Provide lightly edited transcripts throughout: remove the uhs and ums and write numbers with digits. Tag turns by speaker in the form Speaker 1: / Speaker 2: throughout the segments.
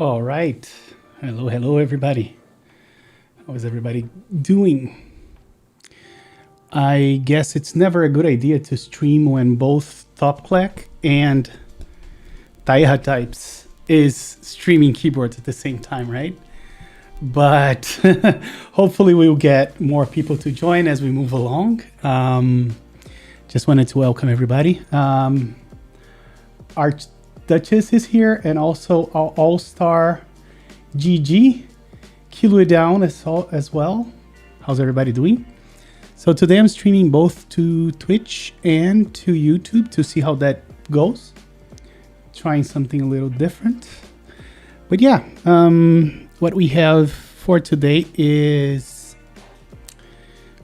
Speaker 1: All right. Hello, everybody. How is everybody doing? I guess it's never a good idea to stream when both TopClack and Taiha Types is streaming keyboards at the same time, right? But hopefully we'll get more people to join as we move along. Just wanted to welcome everybody. Archduchess is here, and also our All-Star GG, Kilo down as well. How's everybody doing? So today I'm streaming both to Twitch and to YouTube to see how that goes. Trying something a little different. But yeah, what we have for today is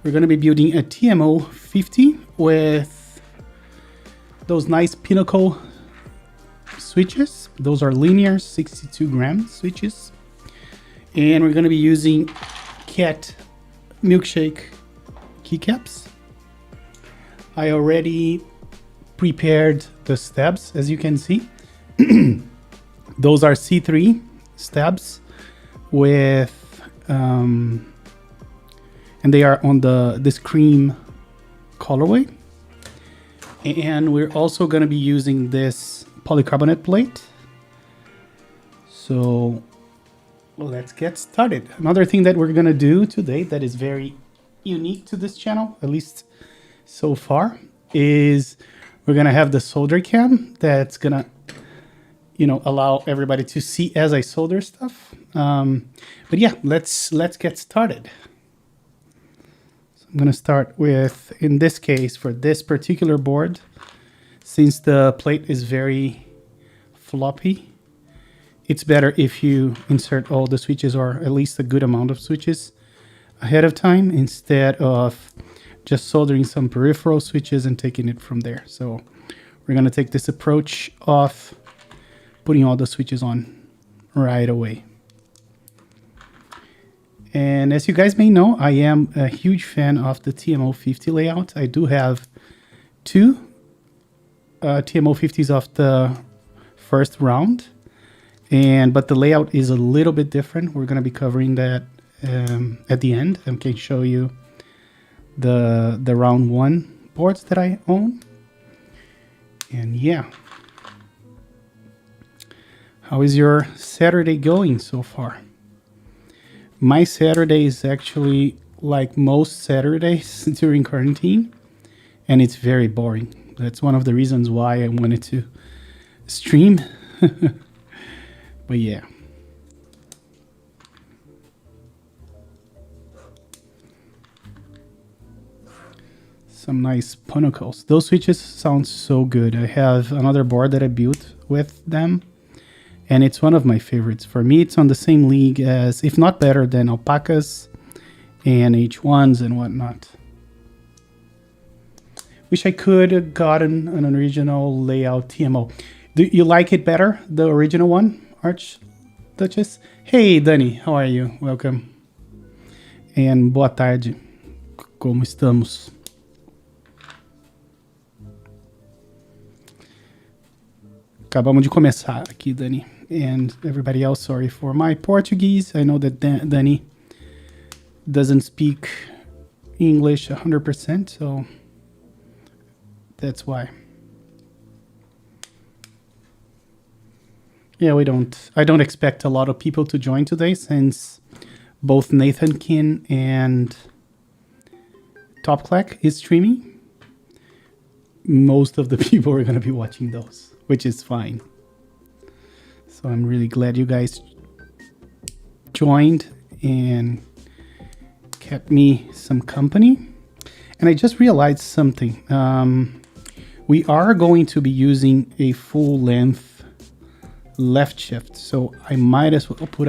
Speaker 1: we're going to be building a TMO50 with those nice Pinoko switches. Those are linear 62 gram switches. And we're going to be using KAT Milkshake keycaps. I already prepared the stabs, as you can see. Those are C3 stabs with and they are on this cream colorway. And we're also going to be using this polycarbonate plate. So let's get started. Another thing that we're going to do today that is very unique to this channel, at least so far, is we're going to have the solder cam that's going to, allow everybody to see as I solder stuff. But yeah, let's get started. So I'm going to start with, in this case, for this particular board, since the plate is very floppy, it's better if you insert all the switches, or at least a good amount of switches, ahead of time, instead of just soldering some peripheral switches and taking it from there. So we're going to take this approach of putting all the switches on right away. And as you guys may know, I am a huge fan of the TMO50 layout. I do have two TMO50s of the first round, but the layout is a little bit different. We're going to be covering that at the end. I can show you the round one boards that I own. And yeah, how is your Saturday going so far? My Saturday is actually like most Saturdays during quarantine, and it's very boring. That's one of the reasons why I wanted to stream. But yeah. Some nice Pinokos. Those switches sound so good. I have another board that I built with them, and it's one of my favorites. For me, it's on the same league as, if not better than, Alpacas and H1s and whatnot. Wish I could have gotten an original layout TMO. Do you like it better, the original one, Archduchess? Hey, Dani, how are you? Welcome. And boa tarde. Como estamos? Acabamos de começar aqui, Dani. And everybody else, sorry for my Portuguese. I know that Dani doesn't speak English 100%, so that's why. Yeah, I don't expect a lot of people to join today, since both Nathan Kin and TopClack is streaming. Most of the people are going to be watching those, which is fine. So I'm really glad you guys joined and kept me some company. And I just realized something. We are going to be using a full length left shift. So I might as well put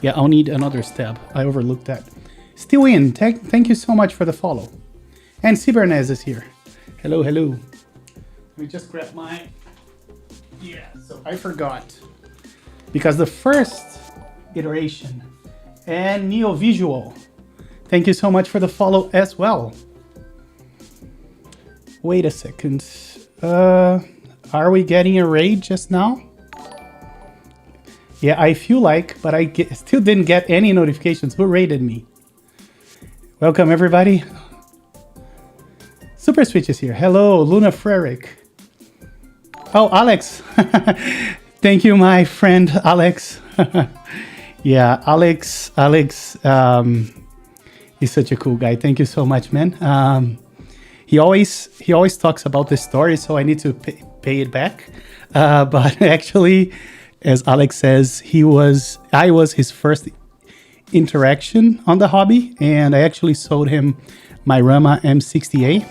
Speaker 1: yeah, I'll need another stab. I overlooked that. Still in. Thank you so much for the follow. And Cibernez is here. Hello. Let me just grab my... Yeah, so I forgot. Because the first iteration and Neo Visual, thank you so much for the follow as well. Wait a second. Are we getting a raid just now? Yeah, I feel like, but still didn't get any notifications. Who rated me? Welcome, everybody. Super Switch is here. Hello, Luna Frerick. Oh, Alex. Thank you, my friend, Alex. Yeah, Alex, he's such a cool guy. Thank you so much, man. He always talks about the story, so I need to pay it back. But actually, as Alex says, I was his first interaction on the hobby, and I actually sold him my Rama M60A.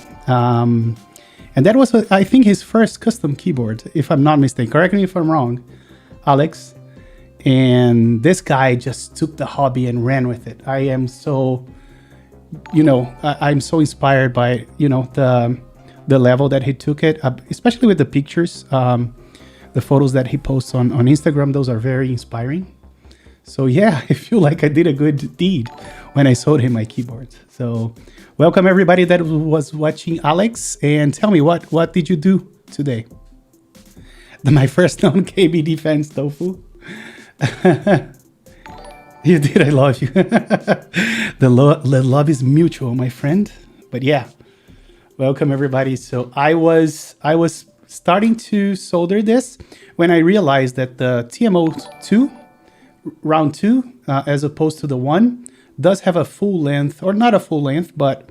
Speaker 1: And that was, I think, his first custom keyboard, if I'm not mistaken. Correct me if I'm wrong, Alex. And this guy just took the hobby and ran with it. I am so, I'm so inspired by, the level that he took it, especially with the pictures, the photos that he posts on Instagram. Those are very inspiring. So yeah, I feel like I did a good deed when I sold him my keyboard. So welcome everybody that was watching Alex, and tell me what did you do today? My first known KB defense, Tofu. You did, I love you. The love is mutual, my friend. But yeah, welcome everybody. So I was starting to solder this when I realized that the TMO2 round 2 as opposed to the 1 does have a full length, or not a full length, but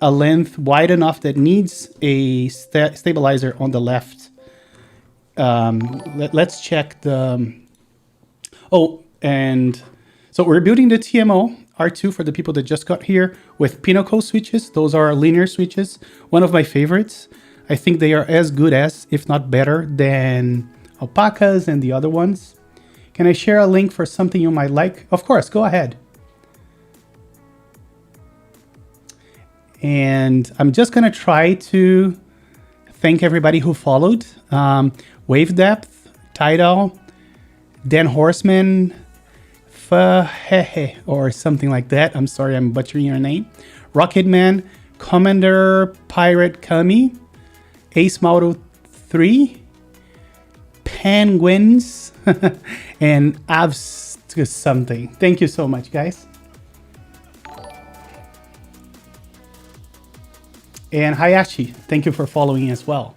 Speaker 1: a length wide enough that needs a stabilizer on the left. Let's check the and so we're building the TMO R2 for the people that just got here with Pinoko switches. Those are linear switches, one of my favorites. I think they are as good as, if not better than Alpacas and the other ones. Can I share a link for something you might like? Of course, go ahead. And I'm just gonna try to thank everybody who followed. Wave Depth, Tidal, Dan Horseman, Fahehe, or something like that. I'm sorry, I'm butchering your name. Rocketman, Commander Pirate Kami, Ace Model 3, Penguins, and Avs to something. Thank you so much, guys. And Hayashi, thank you for following as well.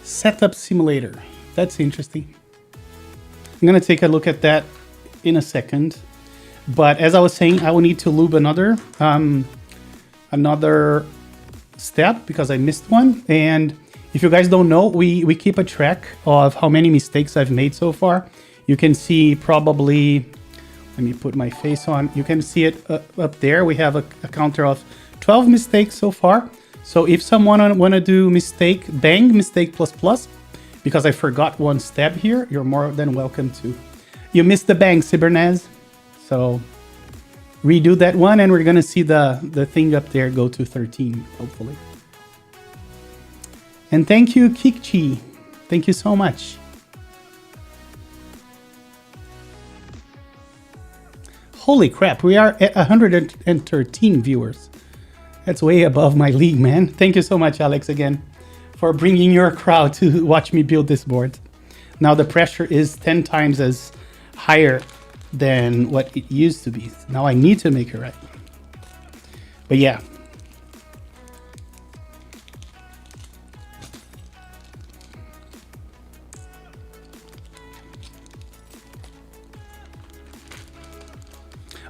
Speaker 1: Setup Simulator, that's interesting. I'm gonna take a look at that in a second. But as I was saying, I will need to lube another step because I missed one. And if you guys don't know, we keep a track of how many mistakes I've made so far. You can see probably, let me put my face on. You can see it up there. We have a counter of 12 mistakes so far. So if someone want to do mistake plus plus, because I forgot one step here, you're more than welcome to. You missed the bang, Cybernaz. So redo that one, and we're going to see the thing up there go to 13, hopefully. And thank you, Kikchi. Thank you so much. Holy crap, we are at 113 viewers. That's way above my league, man. Thank you so much, Alex, again, for bringing your crowd to watch me build this board. Now the pressure is 10 times as higher than what it used to be. Now I need to make it right. But yeah.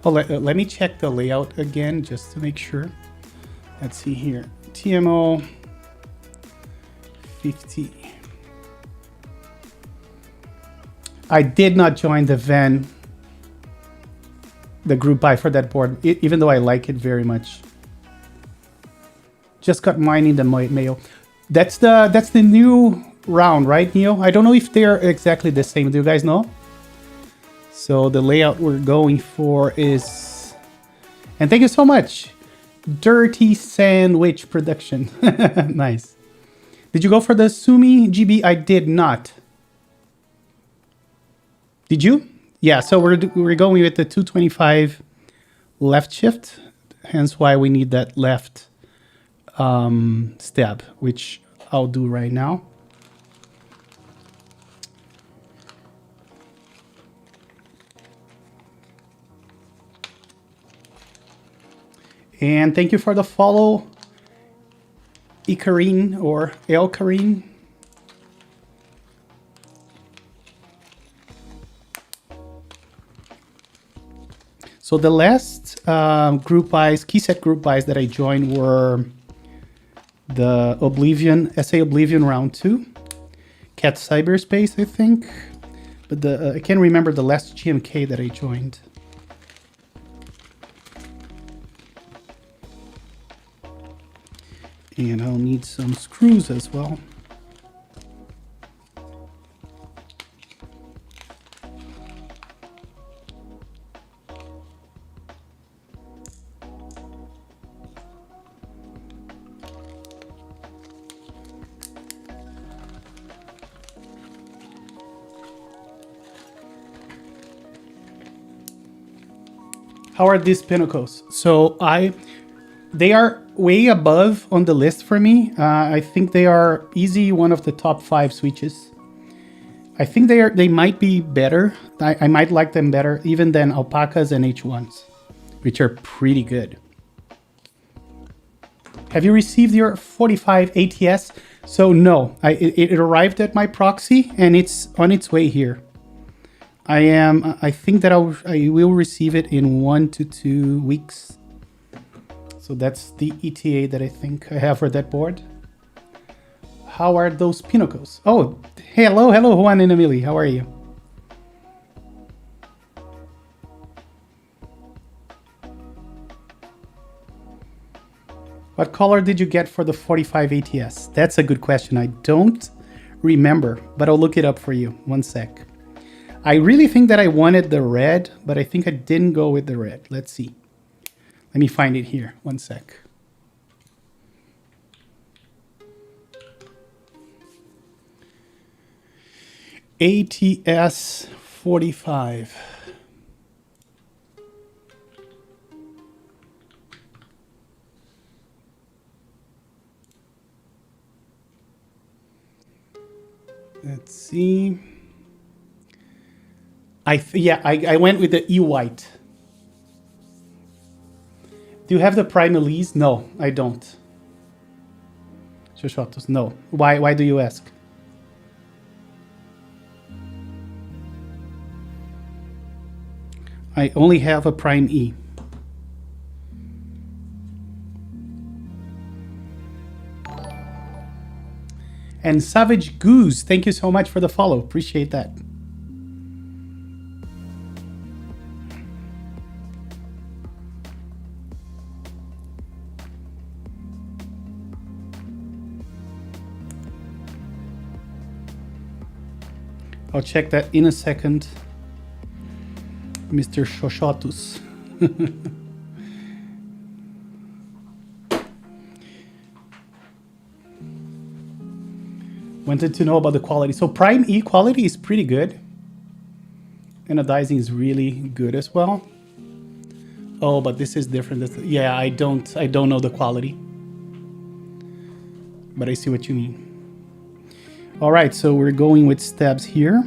Speaker 1: Oh, let me check the layout again just to make sure. Let's see here. TMO50. I did not join the group buy for that board, even though I like it very much. Just got mine in the mail. That's the new round, right, Neo? I don't know if they're exactly the same. Do you guys know? So the layout we're going for is, and thank you so much, Dirty Sandwich Production. Nice. Did you go for the Sumi GB? I did not. Did you? Yeah, so we're going with the 225 left shift, hence why we need that left step, which I'll do right now. And thank you for the follow, Ikarine or El Karine. So the last group buys, keyset group buys that I joined were the Oblivion, SA Oblivion Round 2, KAT Cyberspace, I think. But I can't remember the last GMK that I joined. And I'll need some screws as well. How are these Pinokos? So they are way above on the list for me. I think they are easy one of the top 5 switches. I think they might be better. I might like them better even than Alpacas and H1s, which are pretty good. Have you received your 45 ATS? So no, it arrived at my proxy and it's on its way here. I think that I will receive it in 1 to 2 weeks. So that's the ETA that I think I have for that board. How are those Pinokos? Oh, hello, Juan and Emily. How are you? What color did you get for the 45 ATS? That's a good question. I don't remember, but I'll look it up for you. 1 sec. I really think that I wanted the red, but I think I didn't go with the red. Let's see. Let me find it here. 1 sec. ATS 45. Let's see. I went with the E-White. Do you have the Primalese? No, I don't. Shoshotos, no. Why do you ask? I only have a Prime E. And Savage Goose, thank you so much for the follow. Appreciate that. I'll check that in a second. Mr. Shoshotus. Wanted to know about the quality. So Prime E quality is pretty good. Anodizing is really good as well. Oh, but this is different. Yeah, I don't know the quality. But I see what you mean. All right, so we're going with stabs here.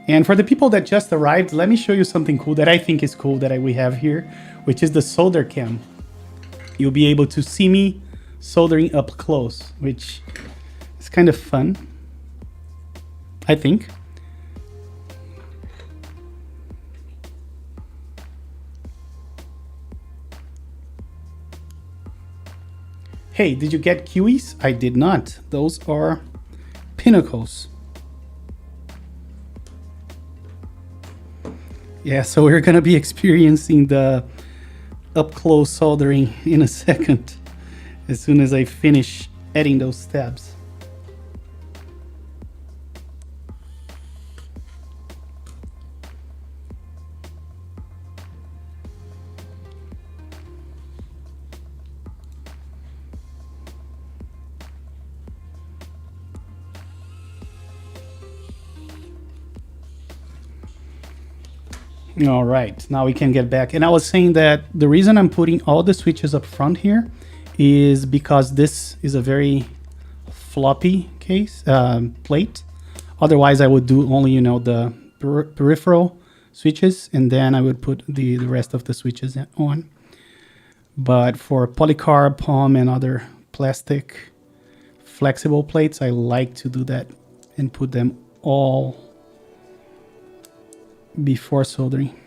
Speaker 1: And for the people that just arrived, let me show you something cool that I think is cool that we have here, which is the solder cam. You'll be able to see me soldering up close, which is kind of fun, I think. Hey, did you get Kiwis? I did not. Those are Pinokos. Yeah, so we're gonna be experiencing the up-close soldering in a second, as soon as I finish adding those stabs. All right, now we can get back. And I was saying that the reason I'm putting all the switches up front here is because this is a very floppy case plate. Otherwise, I would do only, you know, the peripheral switches, and then I would put the rest of the switches on. But for polycarb, POM, and other plastic flexible plates, I like to do that and put them all before soldering.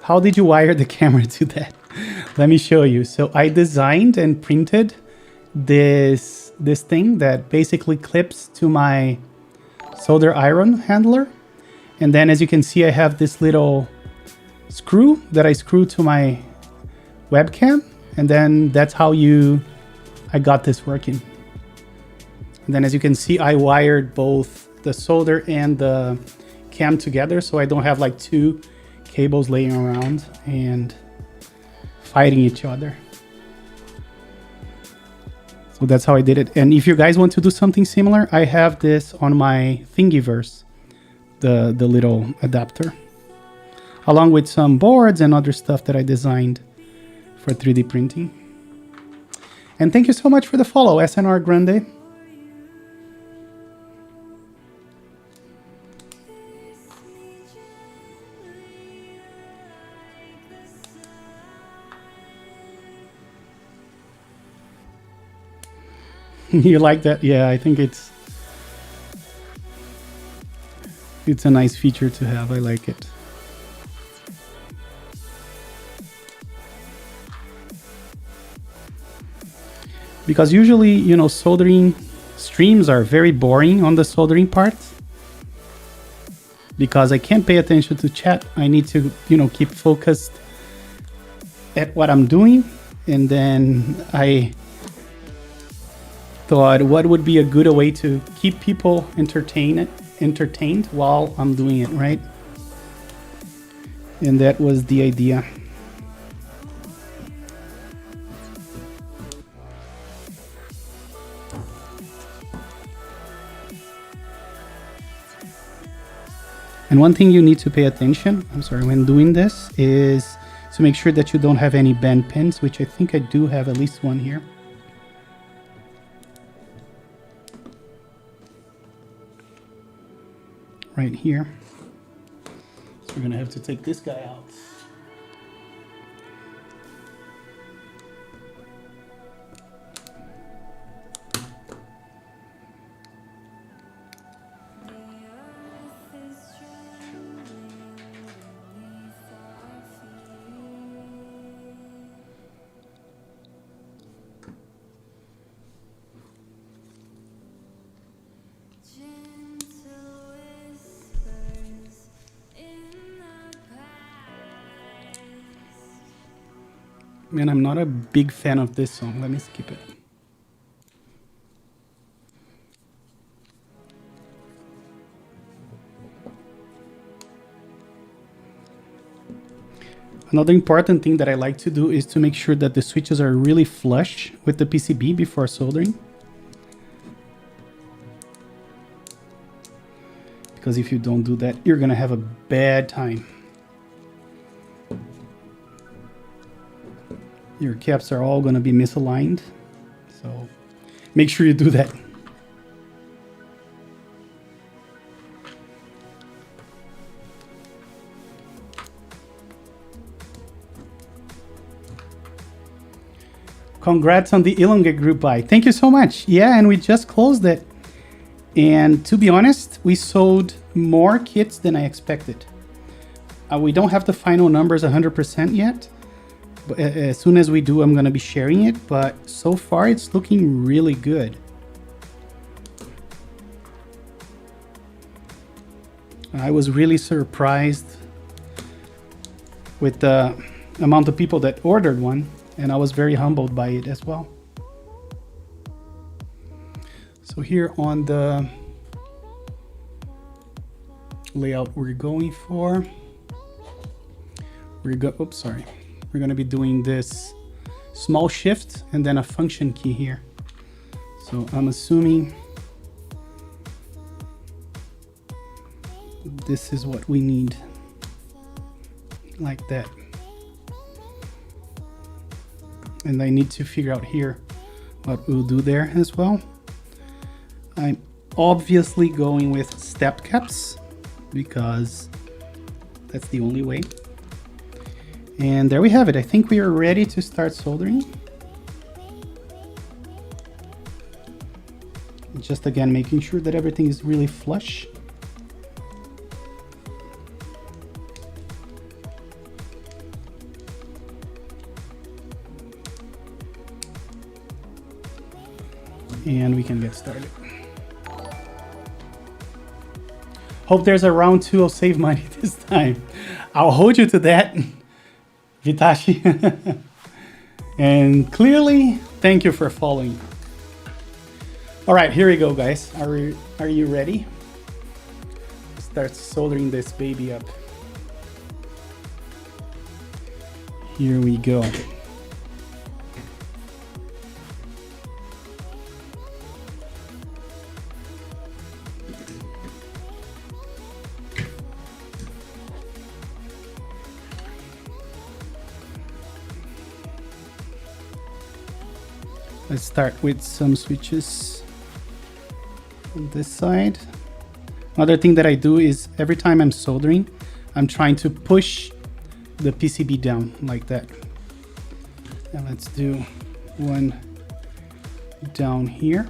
Speaker 1: How did you wire the camera to that? Let me show you. So I designed and printed this thing that basically clips to my solder iron handler. And then as you can see, I have this little screw that I screw to my webcam. And then that's how I got this working. And then as you can see, I wired both the solder and the cam together, so I don't have like two cables laying around and fighting each other. So that's how I did it. And if you guys want to do something similar, I have this on my Thingiverse, the little adapter, along with some boards and other stuff that I designed for 3D printing. And thank you so much for the follow, SNR Grande. You like that? Yeah, I think it's a nice feature to have. I like it. Because usually, you know, soldering streams are very boring on the soldering part. Because I can't pay attention to chat. I need to, you know, keep focused at what I'm doing. And then I thought, what would be a good way to keep people entertained while I'm doing it, right? And that was the idea. And one thing you need to pay attention, when doing this, is to make sure that you don't have any bend pins, which I think I do have at least one here. Right here. So we're gonna have to take this guy out. Man, I'm not a big fan of this song. Let me skip it. Another important thing that I like to do is to make sure that the switches are really flush with the PCB before soldering. Because if you don't do that, you're gonna have a bad time. Your caps are all gonna be misaligned. So make sure you do that. Congrats on the Elongate group buy. Thank you so much. Yeah, and we just closed it. And to be honest, we sold more kits than I expected. We don't have the final numbers 100% yet. But as soon as we do, I'm going to be sharing it. But so far, it's looking really good. I was really surprised with the amount of people that ordered one. And I was very humbled by it as well. So here on the layout we're going for, we're going to be doing this small shift and then a function key here. So I'm assuming this is what we need, like that. And I need to figure out here what we'll do there as well. I'm obviously going with step caps because that's the only way. And there we have it. I think we are ready to start soldering. Just again, making sure that everything is really flush. And we can get started. Hope there's a round 2 of save money this time. I'll hold you to that, Vitashi. And clearly, thank you for following. All right, here we go, guys. Are you ready? Start soldering this baby up. Here we go. Let's start with some switches on this side. Another thing that I do is every time I'm soldering, I'm trying to push the PCB down like that. And let's do one down here.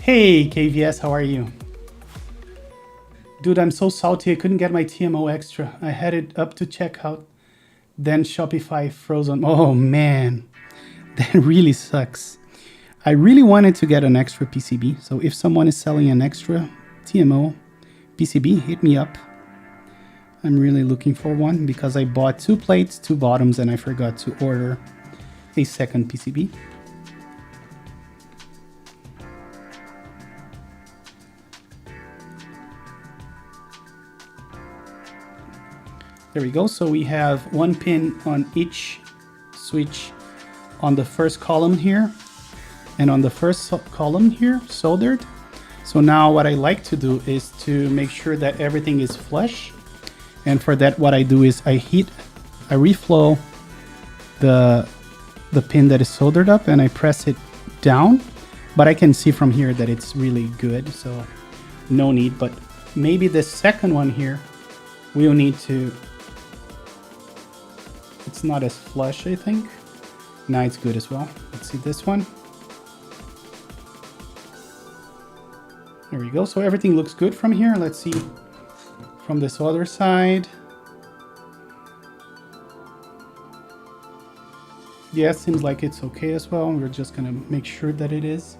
Speaker 1: Hey KVS, how are you? Dude, I'm so salty I couldn't get my TMO extra. I had it up to checkout, then Shopify frozen. Oh man, that really sucks. I really wanted to get an extra PCB, so if someone is selling an extra TMO PCB, hit me up. I'm really looking for one because I bought 2 plates, 2 bottoms, and I forgot to order a second PCB. There we go. So we have 1 pin on each switch on the first column here and on the first column here soldered. So now what I like to do is to make sure that everything is flush. And for that, what I do is I reflow the pin that is soldered up and I press it down, but I can see from here that it's really good. So no need, but maybe the second one here, we'll need to, it's not as flush, I think. Now it's good as well. Let's see this one. There we go. So everything looks good from here. Let's see from this other side. Yeah, it seems like it's okay as well. We're just gonna make sure that it is.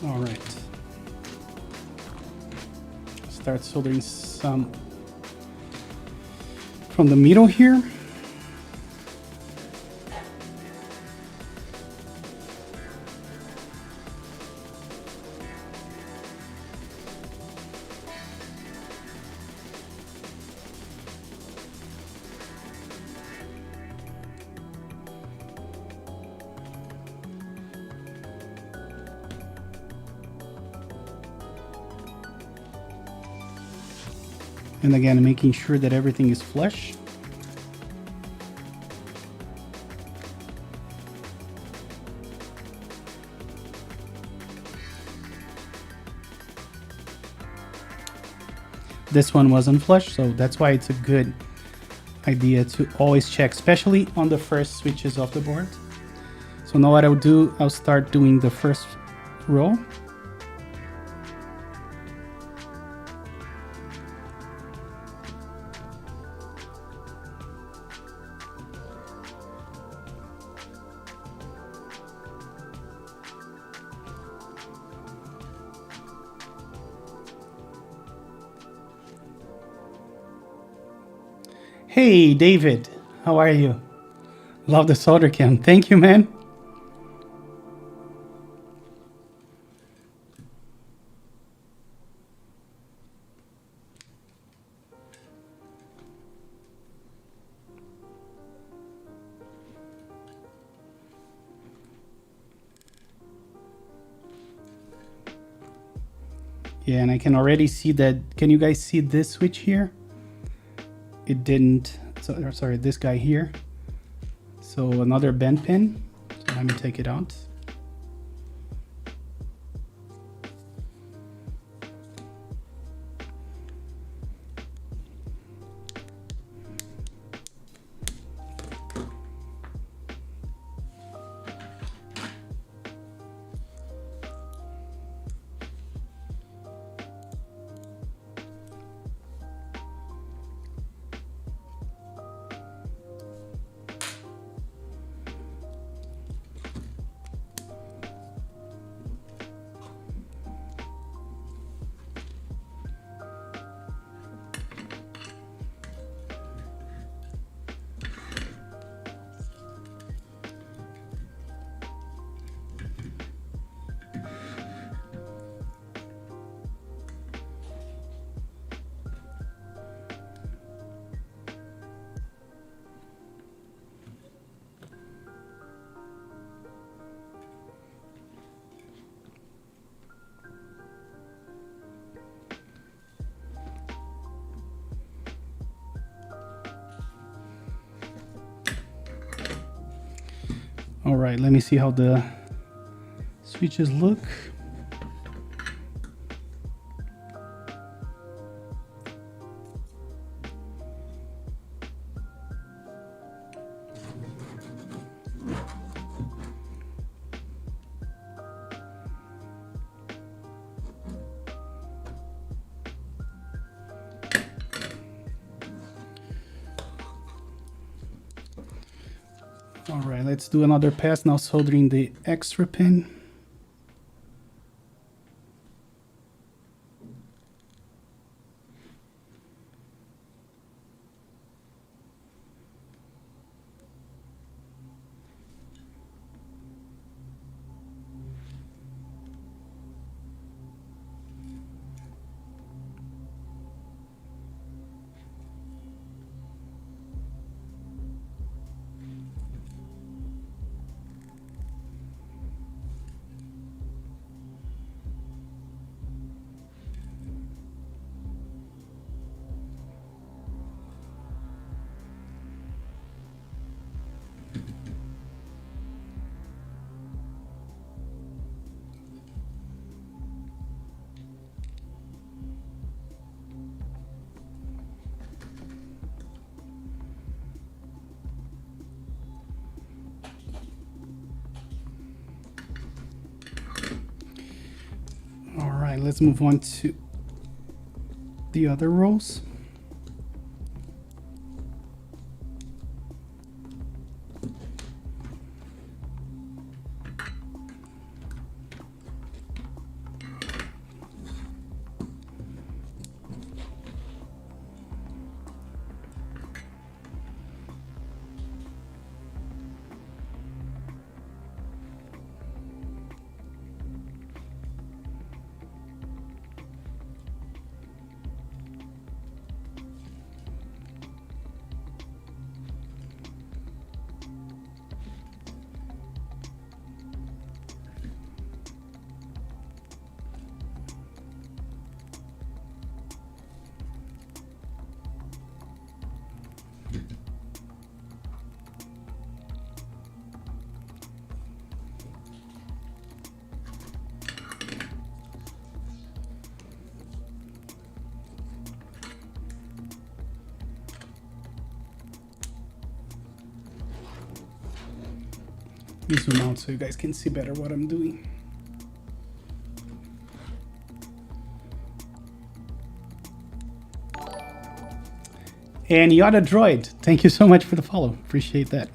Speaker 1: All right. Start soldering some from the middle here. And again, making sure that everything is flush. This one wasn't flush, so that's why it's a good idea to always check, especially on the first switches of the board. So now what I'll do, I'll start doing the first row. Hey, David, how are you? Love the solder cam. Thank you, man. Yeah, and I can already see that. Can you guys see this switch here? It didn't. So, sorry, this guy here. So another bend pin. So let me take it out. All right, let me see how the switches look. All right, let's do another pass now, soldering the extra pin. All right, let's move on to the other rows. Let me zoom out so you guys can see better what I'm doing. And Yada Droid, thank you so much for the follow. Appreciate that.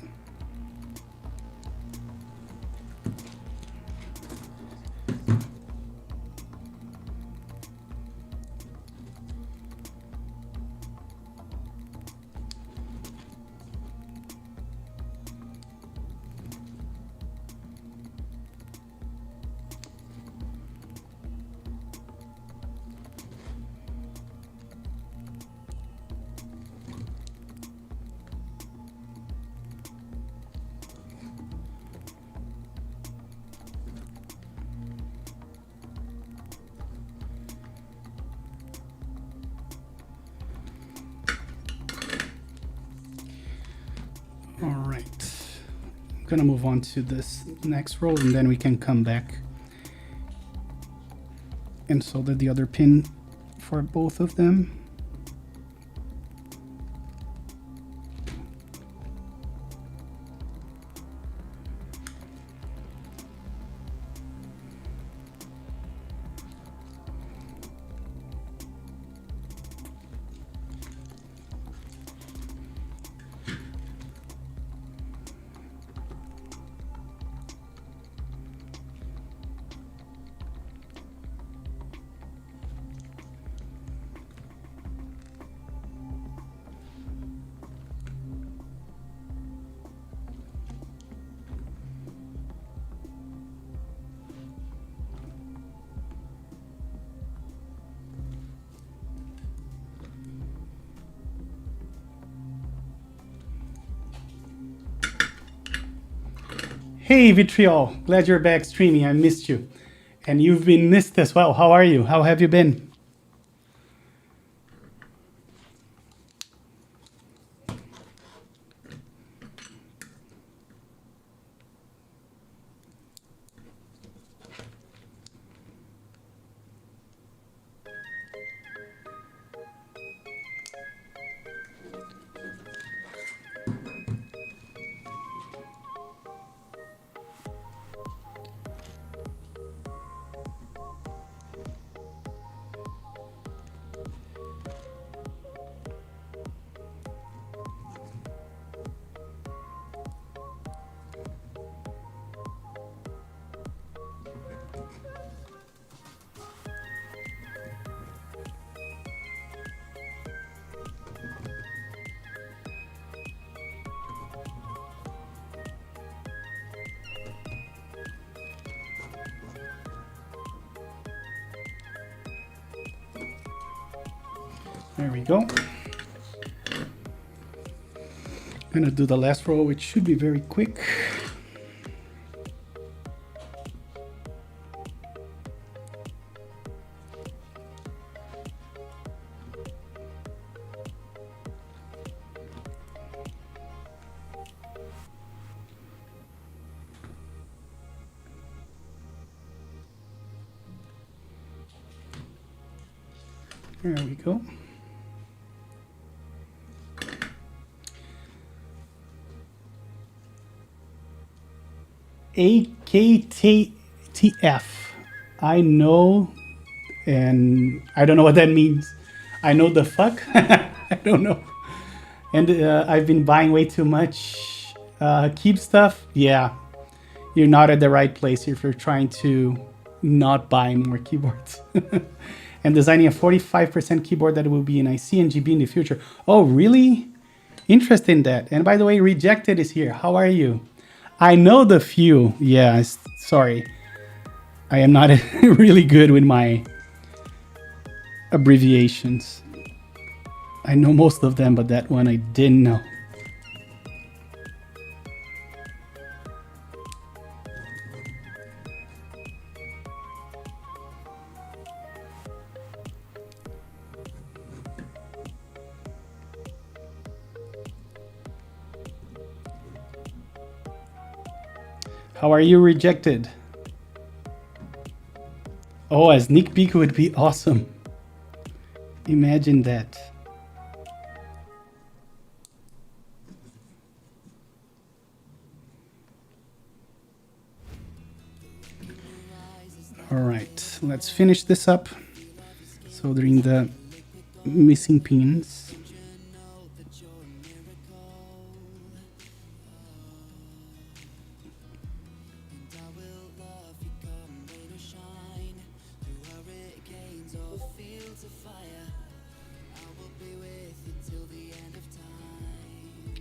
Speaker 1: gonna move on to this next row, and then we can come back and solder the other pin for both of them. Hey Vitriol, glad you're back streaming. I missed you. And you've been missed as well. How are you? How have you been? There we go. I'm gonna do the last row, which should be very quick. There we go. AKTF. I know, and I don't know what that means. I know the fuck. I don't know. And I've been buying way too much Keep stuff. Yeah, you're not at the right place if you're trying to not buy more keyboards. And designing a 45% keyboard that will be in IC and GB in the future. Oh, really? Interested in that. And by the way, Rejected is here. How are you? I know the few. Yeah, sorry. I am not really good with my abbreviations. I know most of them, but that one I didn't know. How are you, Rejected? Oh, a sneak peek would be awesome. Imagine that. All right, let's finish this up. Soldering the missing pins.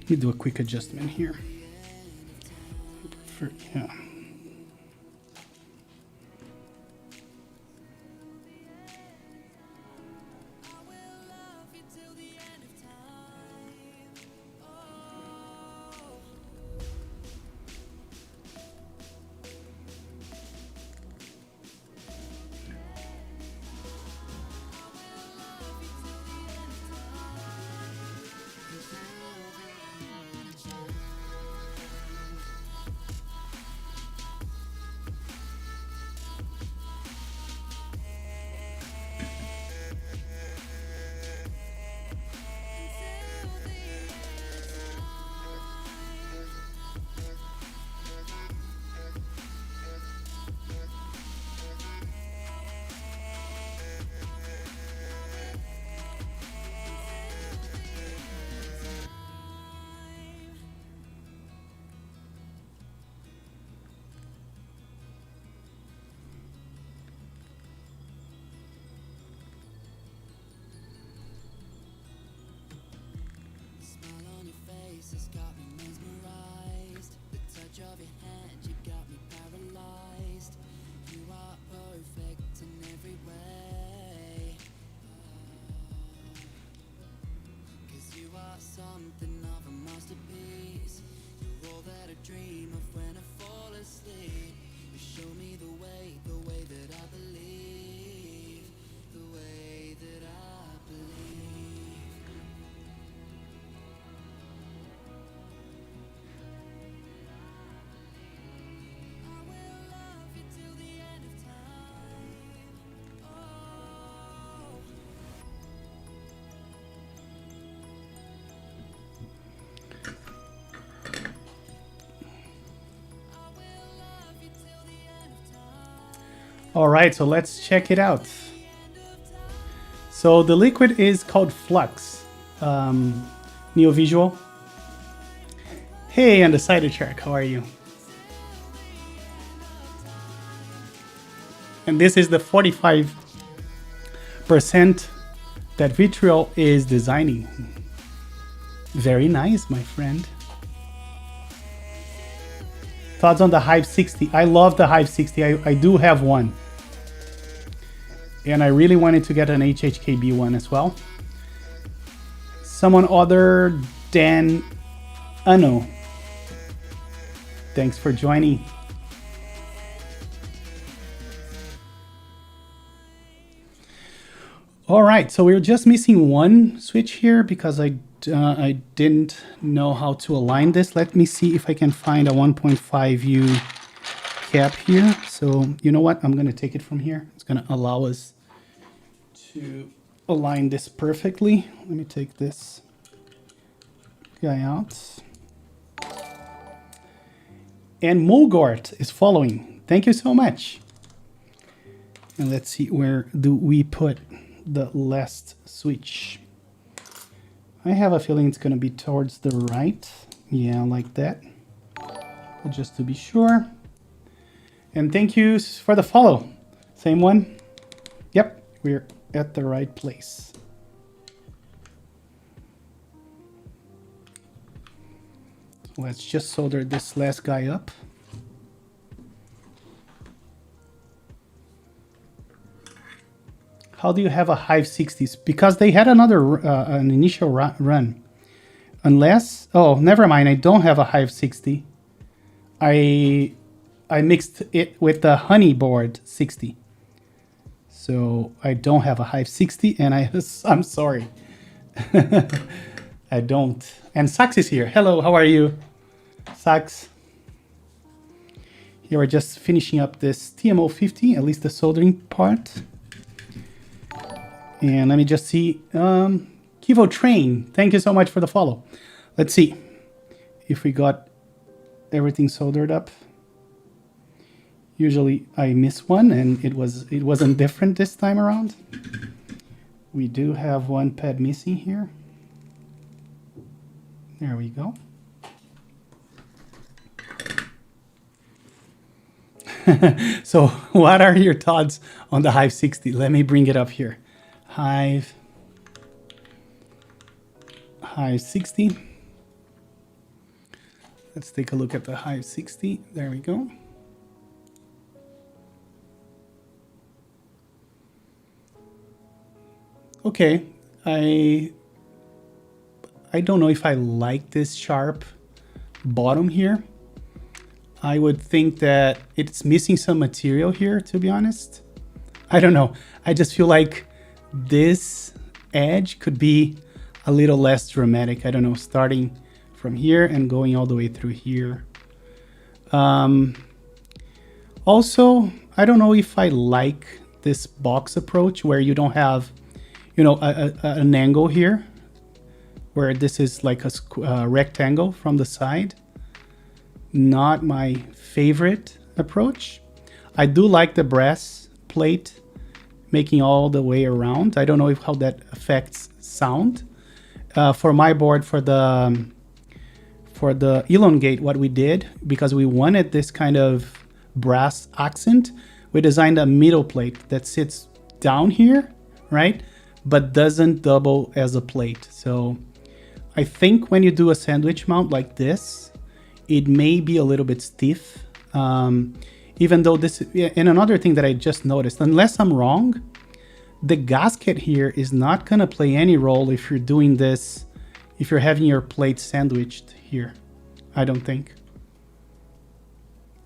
Speaker 1: Let me do a quick adjustment here. Yeah. All right, so let's check it out. So the liquid is called Flux. Neo Visual. Hey, Undecided Shark, how are you? And this is the 45% that Vitriol is designing. Very nice, my friend. Thoughts on the Hive 60? I love the Hive 60. I do have one. And I really wanted to get an HHKB one as well. Someone other than Ano. Thanks for joining. All right, so we're just missing one switch here because I didn't know how to align this. Let me see if I can find a 1.5U cap here. So you know what? I'm going to take it from here. It's going to allow us to align this perfectly. Let me take this guy out. And Mogort is following. Thank you so much. And let's see, where do we put the last switch? I have a feeling it's going to be towards the right. Yeah, like that. But just to be sure. And thank you for the follow. Same one. Yep, we're at the right place. Let's just solder this last guy up. How do you have a Hive 60s? Because they had another an initial run. Unless, oh, never mind. I don't have a Hive 60. I mixed it with the Honey board 60. So I don't have a Hive 60, and I'm sorry. I don't. And Sax is here. Hello, how are you, Sax? Here we're just finishing up this TMO50, at least the soldering part. And let me just see. Kivo Train, thank you so much for the follow. Let's see if we got everything soldered up. Usually I miss one, and it wasn't different this time around. We do have one pad missing here. There we go. So what are your thoughts on the Hive 60? Let me bring it up here. Hive 60. Let's take a look at the Hive 60. There we go. Okay, I don't know if I like this sharp bottom here. I would think that it's missing some material here, to be honest. I don't know. I just feel like this edge could be a little less dramatic. I don't know, starting from here and going all the way through here. Also, I don't know if I like this box approach where you don't have, you know, an angle here, where this is like a rectangle from the side. Not my favorite approach. I do like the brass plate making all the way around. I don't know how that affects sound. For my board, for the elongate, what we did, because we wanted this kind of brass accent, we designed a middle plate that sits down here, right? But doesn't double as a plate. So I think when you do a sandwich mount like this, it may be a little bit stiff. Even though this, and another thing that I just noticed, unless I'm wrong, the gasket here is not gonna play any role if you're doing this, if you're having your plate sandwiched here. I don't think.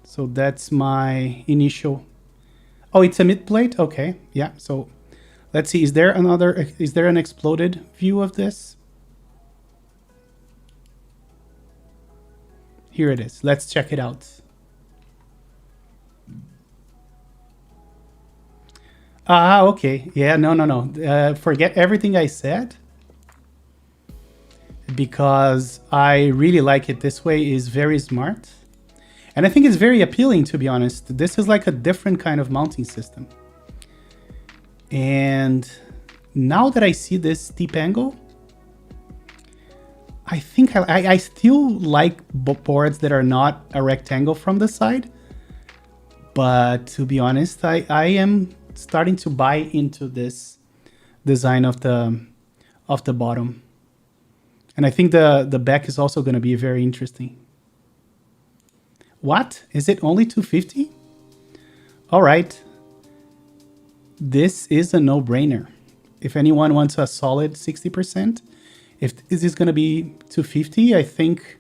Speaker 1: So that's my initial. Oh, it's a mid plate? Okay, yeah. So let's see, is there an exploded view of this? Here it is. Let's check it out. Ah, okay. Yeah, no. Forget everything I said, because I really like it this way. Is very smart. And I think it's very appealing, to be honest. This is like a different kind of mounting system. And now that I see this steep angle, I think I still like boards that are not a rectangle from the side. But to be honest, I am starting to buy into this design of the bottom. And I think the back is also going to be very interesting. What? Is it only 250? All right. This is a no-brainer. If anyone wants a solid 60%, if this is going to be 250, I think...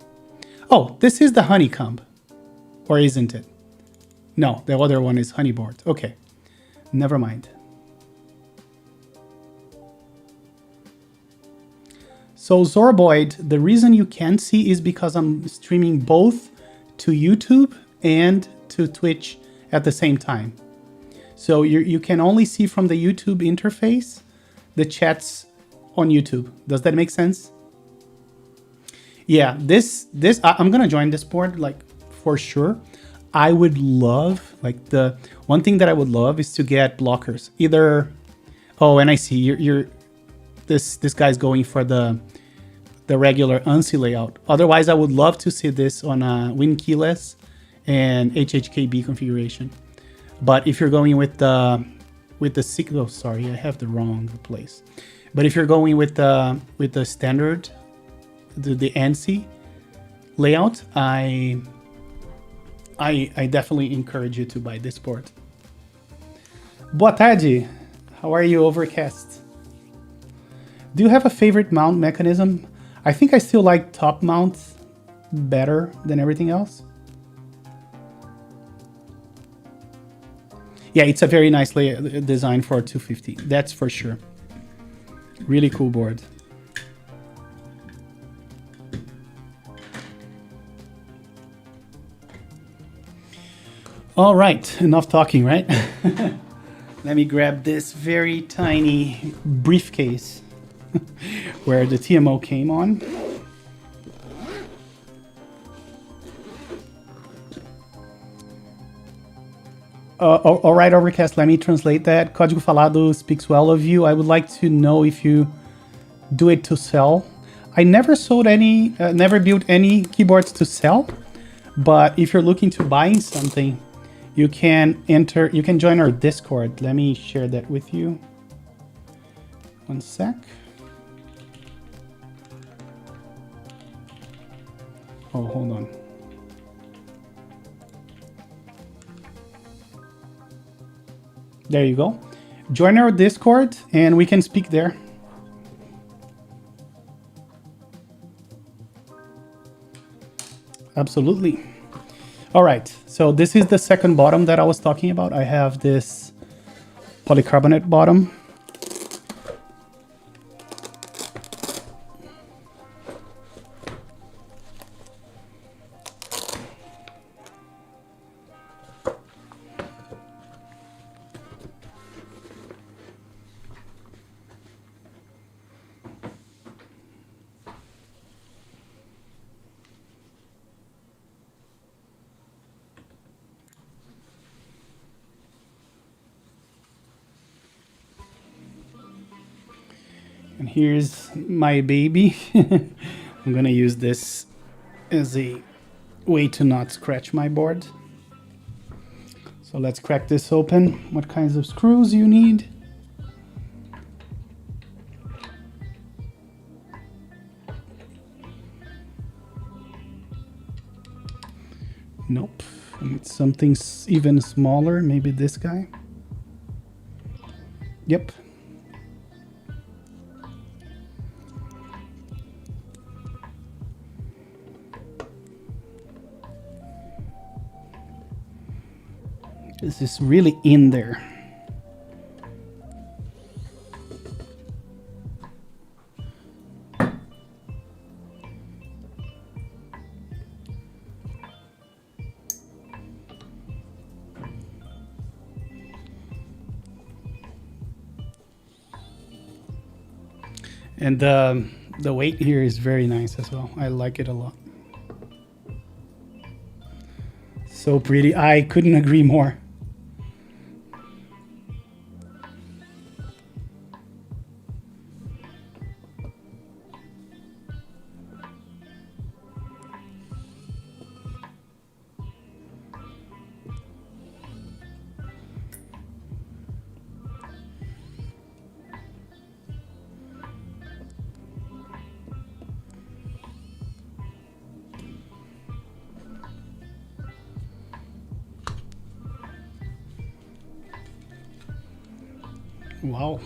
Speaker 1: Oh, this is the honeycomb. Or isn't it? No, the other one is honeyboard. Okay, never mind. So Zorboid, the reason you can't see is because I'm streaming both to YouTube and to Twitch at the same time. So you can only see from the YouTube interface the chats on YouTube. Does that make sense? Yeah, I'm gonna join this board, like, for sure. I would love, like, the one thing that I would love is to get blockers. Either, oh, and I see this guy's going for the regular ANSI layout. Otherwise, I would love to see this on a Win keyless and HHKB configuration. But if you're going with the oh, sorry, I have the wrong place. But if you're going with the standard, the ANSI layout, I definitely encourage you to buy this board. Boa tarde. How are you, Overcast? Do you have a favorite mount mechanism? I think I still like top mounts better than everything else. Yeah, it's a very nicely designed for 250. That's for sure. Really cool board. All right, enough talking, right? Let me grab this very tiny briefcase where the TMO came on. All right, Overcast, let me translate that. Código Falado speaks well of you. I would like to know if you do it to sell. I never sold any, never built any keyboards to sell, but if you're looking to buying something, you can join our Discord. Let me share that with you. One sec. Oh, hold on. There you go. Join our Discord and we can speak there. Absolutely. All right, so this is the second bottom that I was talking about. I have this polycarbonate bottom. And here's my baby. I'm gonna use this as a way to not scratch my board. So let's crack this open. What kinds of screws you need? Nope. It's something even smaller. Maybe this guy. Yep. This is really in there. And the weight here is very nice as well. I like it a lot. So pretty. I couldn't agree more. Wow.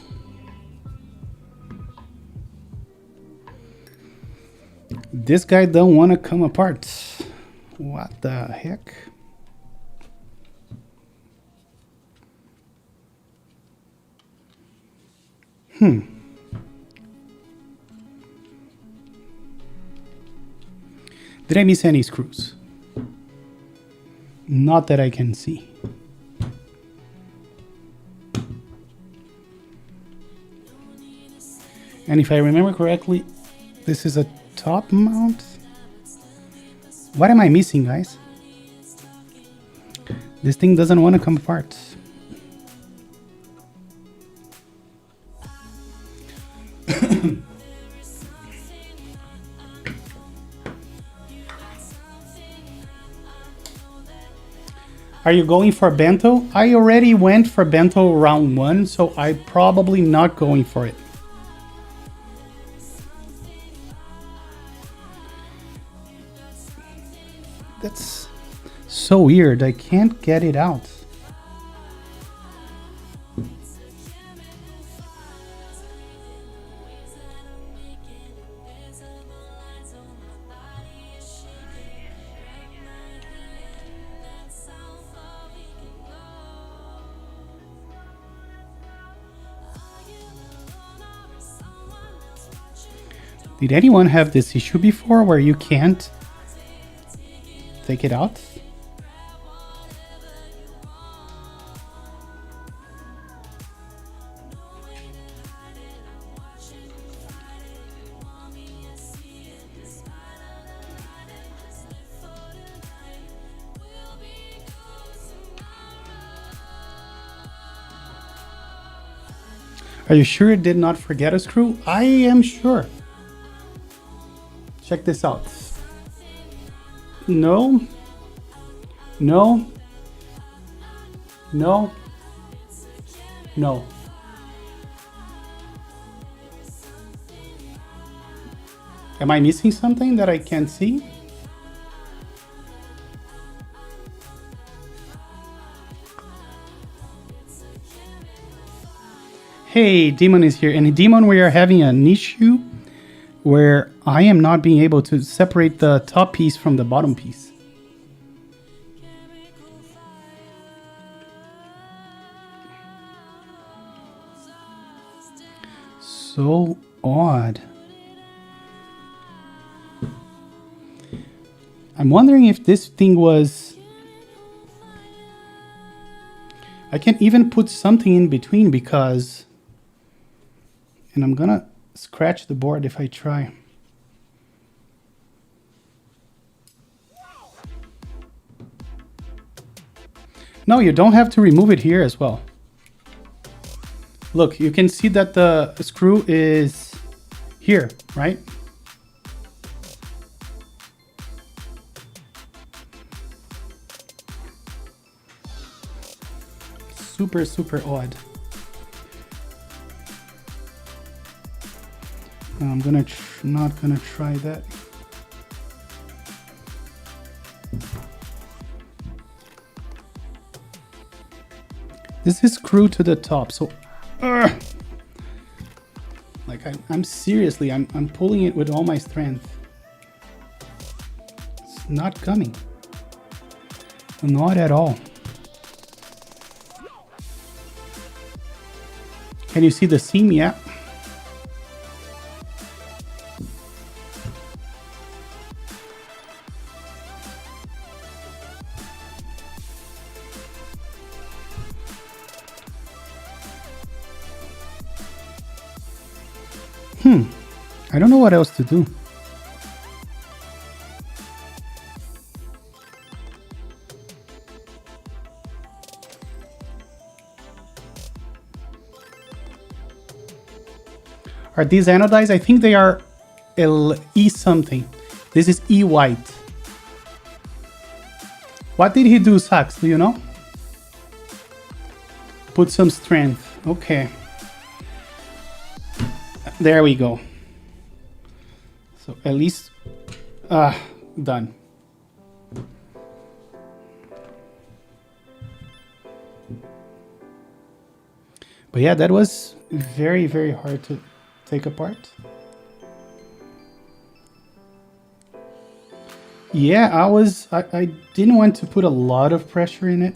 Speaker 1: This guy don't want to come apart. What the heck? Did I miss any screws? Not that I can see. And if I remember correctly, this is a top mount. What am I missing, guys? This thing doesn't want to come apart. Are you going for bento? I already went for bento round 1, so I'm probably not going for it. That's so weird. I can't get it out. Did anyone have this issue before where you can't take it out? Are you sure it did not forget a screw? I am sure. Check this out. No. No. No. No. Am I missing something that I can't see? Hey, Demon is here. And Demon, we are having an issue where I am not being able to separate the top piece from the bottom piece. So odd. I'm wondering if this thing was... I can even put something in between because... And I'm gonna scratch the board if I try. No, you don't have to remove it here as well. Look, you can see that the screw is here, right? Super, super odd. I'm not gonna try that. This is screwed to the top, so like I'm seriously, I'm pulling it with all my strength. It's not coming. Not at all. Can you see the seam? Yeah. I don't know what else to do. Are these anodized? I think they are E something. This is E white. What did he do, Sax? Do you know? Put some strength. Okay. There we go. So at least, done. But yeah, that was very, very hard to take apart. Yeah, I didn't want to put a lot of pressure in it,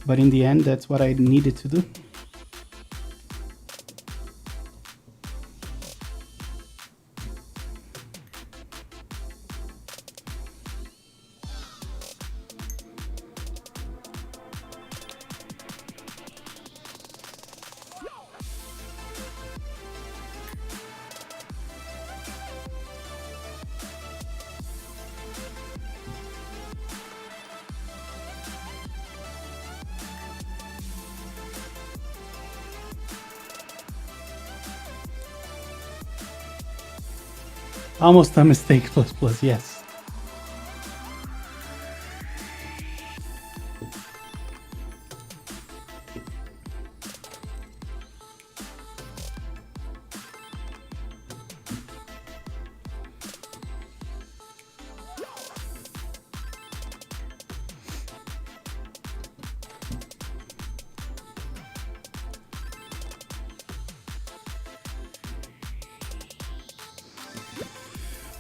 Speaker 1: but in the end, that's what I needed to do. Almost a mistake, plus, yes.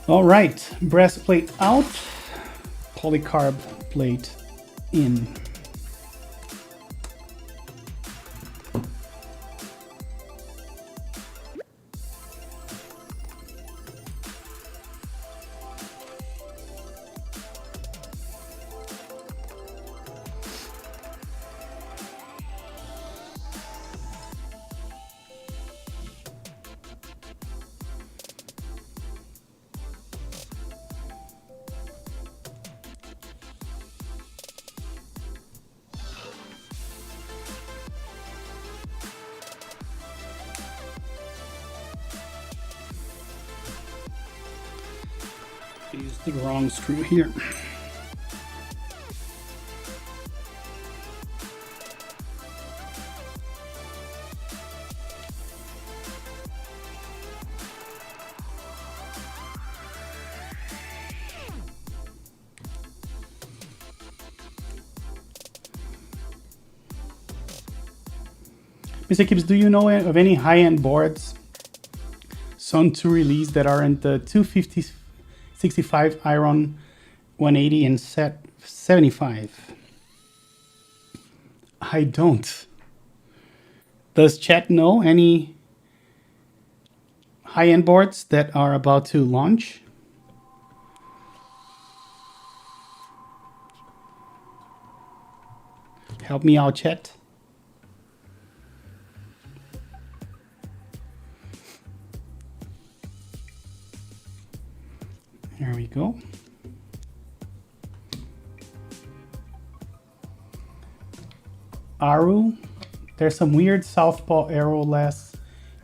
Speaker 1: All right, breastplate out, polycarb plate in. Use the wrong screw here. MrKeebs, do you know of any high-end boards soon to release that are in the 250 65 iron 180 and set 75? I don't. Does chat know any high-end boards that are about to launch? Help me out, chat. There we go. Aru. There's some weird southpaw arrowless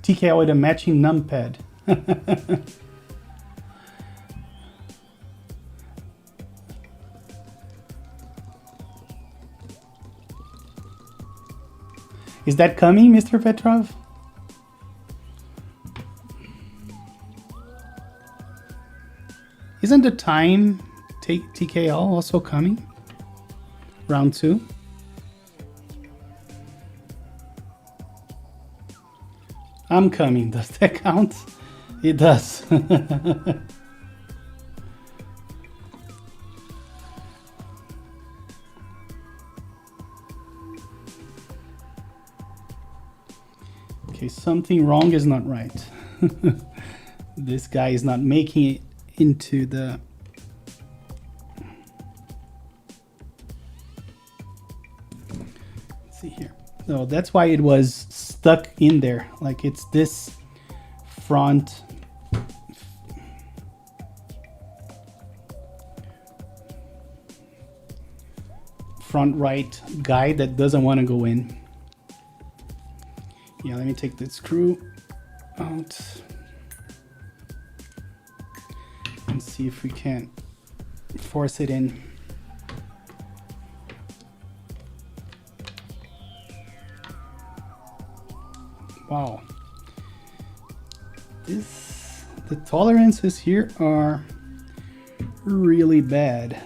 Speaker 1: TKO with a matching numpad. Is that coming, Mr. Petrov? Isn't the time TKL also coming? Round 2? I'm coming. Does that count? It does. Okay, something wrong is not right. This guy is not making it into the... Let's see here. So that's why it was stuck in there. Like it's this front right guide that doesn't want to go in. Yeah, let me take the screw out and see if we can force it in. Wow. The tolerances here are really bad.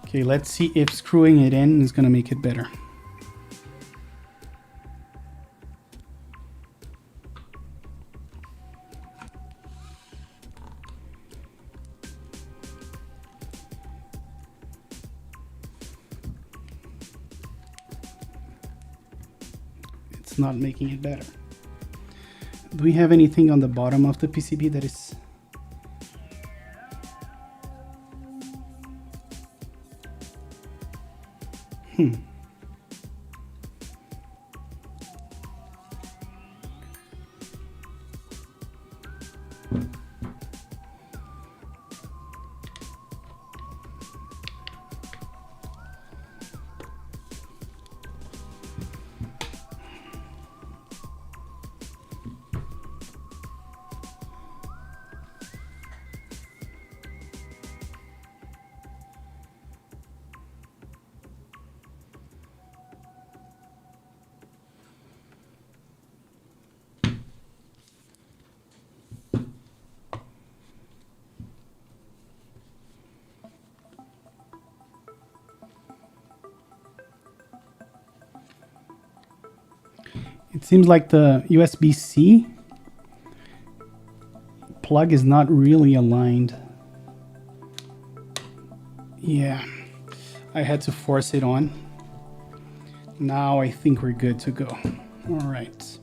Speaker 1: Okay, let's see if screwing it in is going to make it better. It's not making it better. Do we have anything on the bottom of the PCB that is... It seems like the USB-C plug is not really aligned. Yeah, I had to force it on. Now I think we're good to go. All right.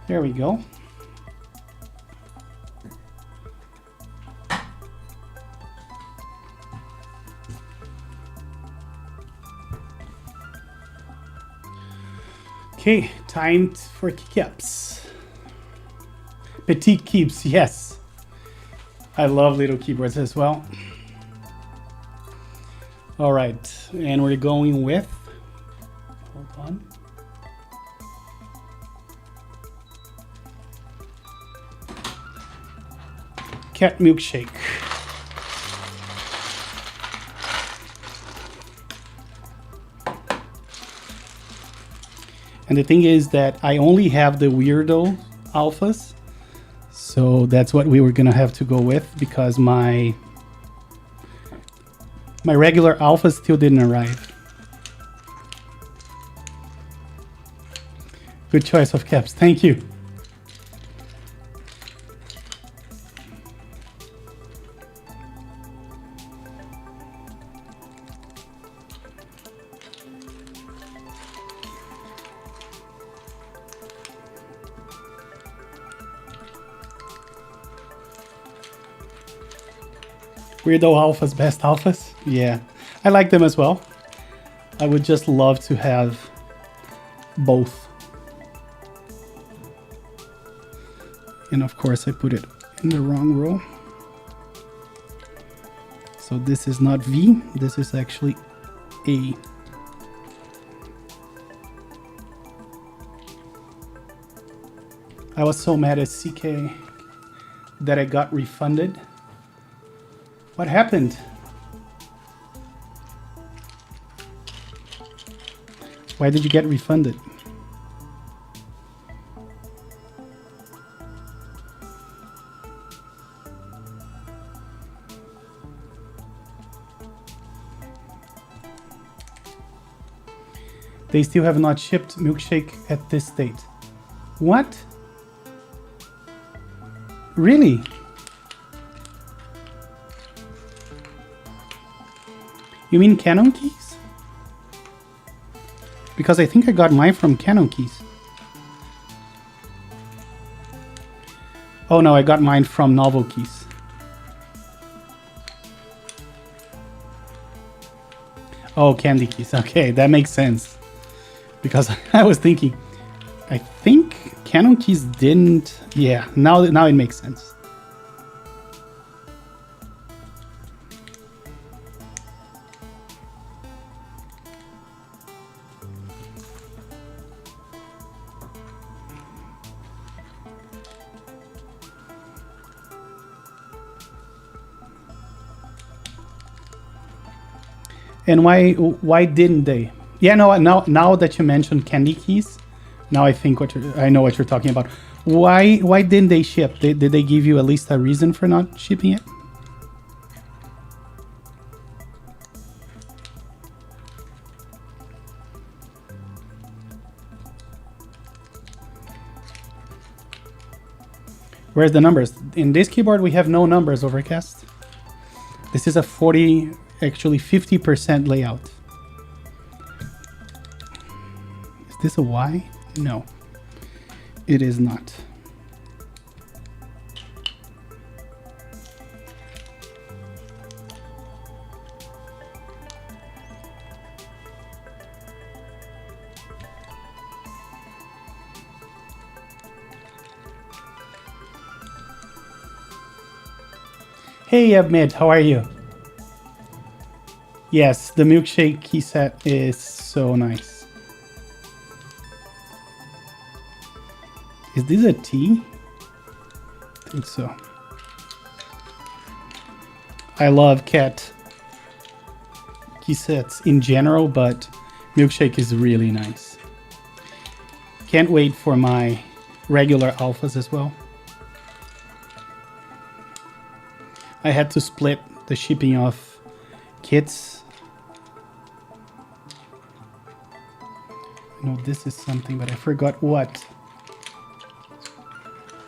Speaker 1: There we go. Okay, time for keycaps. Petite keeps, yes. I love little keyboards as well. All right, and we're going with, hold on. KAT Milkshake. And the thing is that I only have the weirdo alphas, so that's what we were gonna have to go with because my regular alpha still didn't arrive. Good choice of caps, thank you. Weirdo alphas, best alphas. Yeah, I like them as well. I would just love to have both. And of course I put it in the wrong row. So this is not V, this is actually A. I was so mad at CK that I got refunded. What happened? Why did you get refunded? They still have not shipped milkshake at this date. What? Really? You mean Canon keys? Because I think I got mine from Canon keys. Oh no, I got mine from Novel Keys. Oh, Candy Keys. Okay, that makes sense. Because I was thinking, I think Canon Keys didn't. Yeah, now it makes sense. And why didn't they? Yeah, no, now that you mentioned Candy Keys, now I think I know what you're talking about. Why didn't they ship? Did they give you at least a reason for not shipping it? Where's the numbers? In this keyboard we have no numbers, Overcast. This is a 40, actually 50% layout. Is this a Y? No, it is not. Hey Abmid, how are you? Yes, the milkshake key set is so nice. Is this a T? I think so. I love KAT key sets in general, but milkshake is really nice. Can't wait for my regular alphas as well. I had to split the shipping of kits. No, this is something, but I forgot what.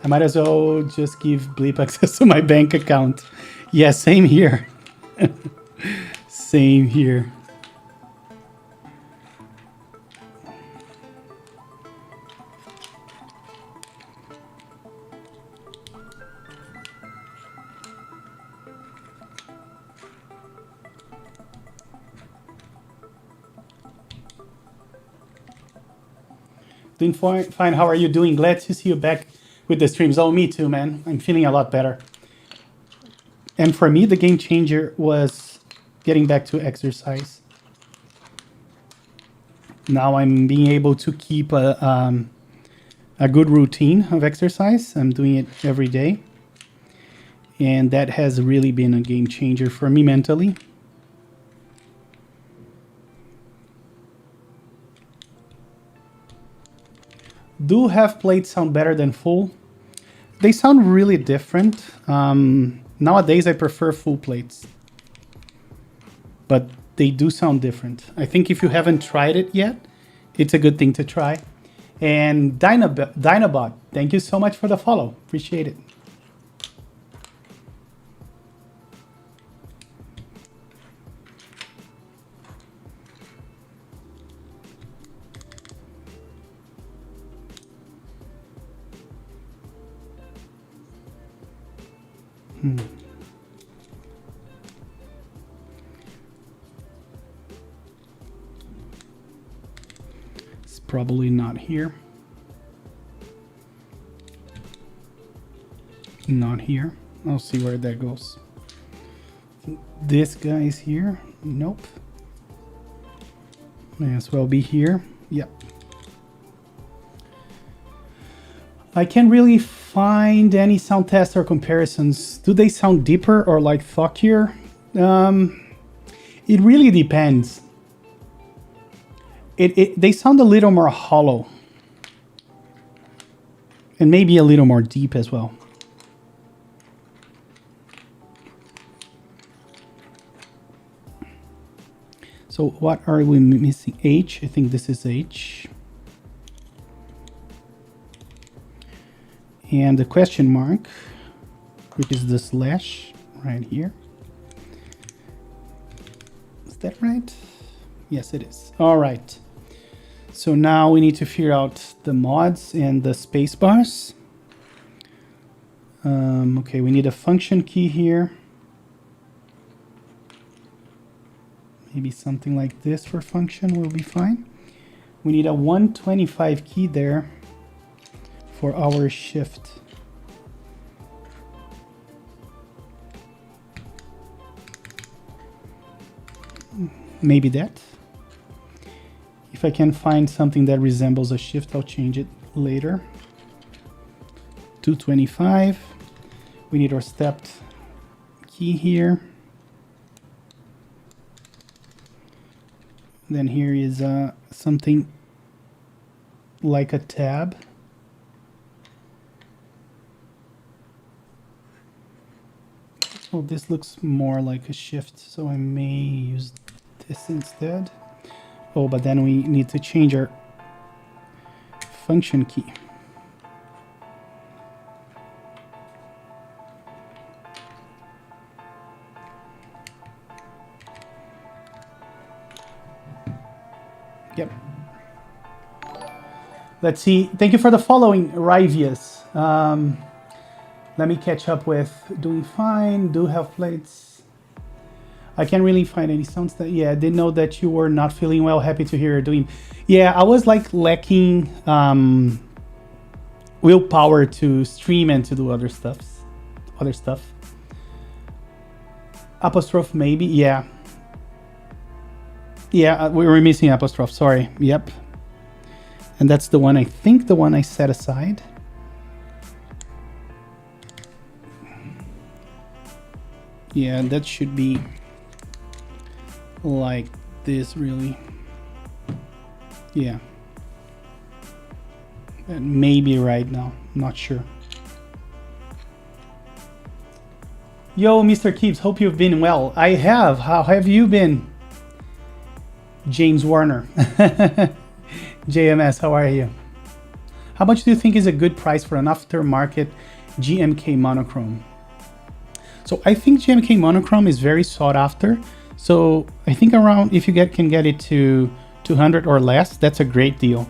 Speaker 1: I might as well just give Bleep access to my bank account. Yeah, same here. Same here. Doing fine. How are you doing? Glad to see you back with the streams. Oh, me too, man. I'm feeling a lot better. And for me, the game changer was getting back to exercise. Now I'm being able to keep a good routine of exercise. I'm doing it every day. And that has really been a game changer for me mentally. Do half plates sound better than full? They sound really different. Nowadays I prefer full plates, but they do sound different. I think if you haven't tried it yet, it's a good thing to try. And Dinobot, thank you so much for the follow. Appreciate it. probably not here. Not here. I'll see where that goes. This guy is here. Nope. May as well be here. Yep. I can't really find any sound tests or comparisons. Do they sound deeper or like thockier? It really depends. They sound a little more hollow. And maybe a little more deep as well. So what are we missing? H. I think this is H. And the question mark, which is the slash right here. Is that right? Yes, it is. All right. So now we need to figure out the mods and the space bars. Okay, we need a function key here. Maybe something like this for function will be fine. We need a 125 key there for our shift. Maybe that. If I can find something that resembles a shift, I'll change it later. 225. We need our stepped key here. Then here is something like a tab. So this looks more like a shift, so I may use this instead. Oh, but then we need to change our function key. Yep. Let's see. Thank you for the following, Rivius. Let me catch up with doing fine. Do have plates. I can't really find any sounds that. Yeah, I didn't know that you were not feeling well. Happy to hear you're doing. Yeah, I was like lacking willpower to stream and to do other stuff. Apostrophe maybe. Yeah. Yeah, we were missing apostrophe, sorry. Yep. And that's the one, I think the one I set aside. Yeah, that should be like this, really. Yeah. And maybe right now, not sure. Yo, MrKeebs, hope you've been well. I have. How have you been? James Warner. JMS, how are you? How much do you think is a good price for an aftermarket GMK monochrome? So I think GMK monochrome is very sought after. So I think around, if you can get it to 200 or less, that's a great deal.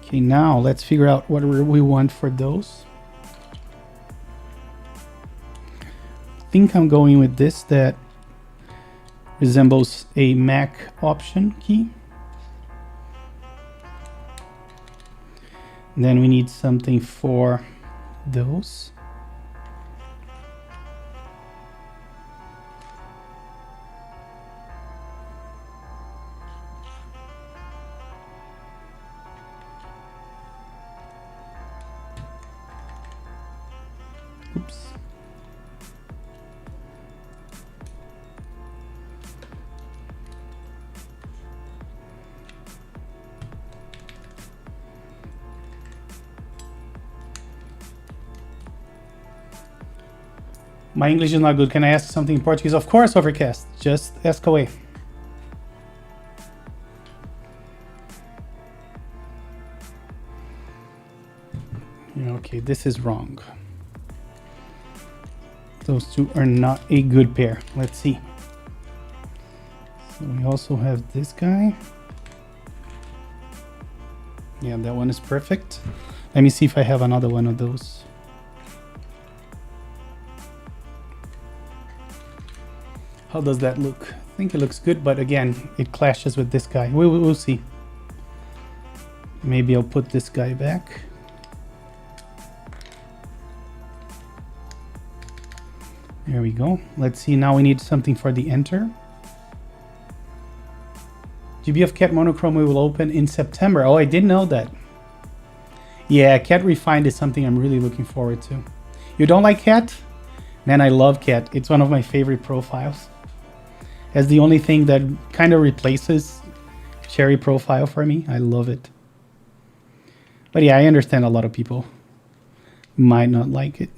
Speaker 1: Okay, now let's figure out what we want for those. I think I'm going with this that resembles a Mac option key. And then we need something for those. Oops. My English is not good. Can I ask something in Portuguese? Of course, Overcast. Just ask away. Okay, this is wrong. Those two are not a good pair. Let's see. So we also have this guy. Yeah, that one is perfect. Let me see if I have another one of those. How does that look? I think it looks good, but again, it clashes with this guy. We'll see. Maybe I'll put this guy back. There we go. Let's see. Now we need something for the enter. GBF KAT Monochrome we will open in September. Oh, I didn't know that. Yeah, KAT Refined is something I'm really looking forward to. You don't like KAT? Man, I love KAT. It's one of my favorite profiles. As the only thing that kind of replaces Cherry profile for me. I love it. But yeah, I understand a lot of people might not like it.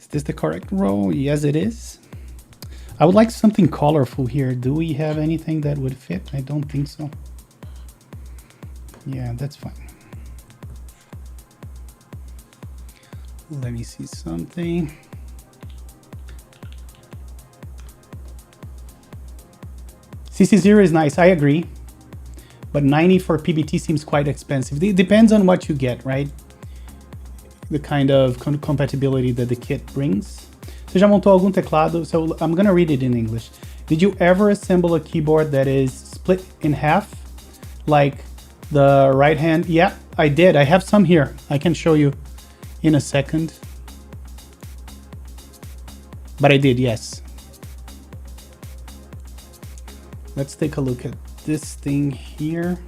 Speaker 1: Is this the correct row? Yes, it is. I would like something colorful here. Do we have anything that would fit? I don't think so. Yeah, that's fine. Let me see something. CC0 is nice, I agree. But 90 for PBT seems quite expensive. It depends on what you get, right? The kind of compatibility that the kit brings. Você já montou algum teclado? So I'm gonna read it in English. Did you ever assemble a keyboard that is split in half? Like the right hand? Yeah, I did. I have some here. I can show you in a second. But I did, yes. Let's take a look at this thing here.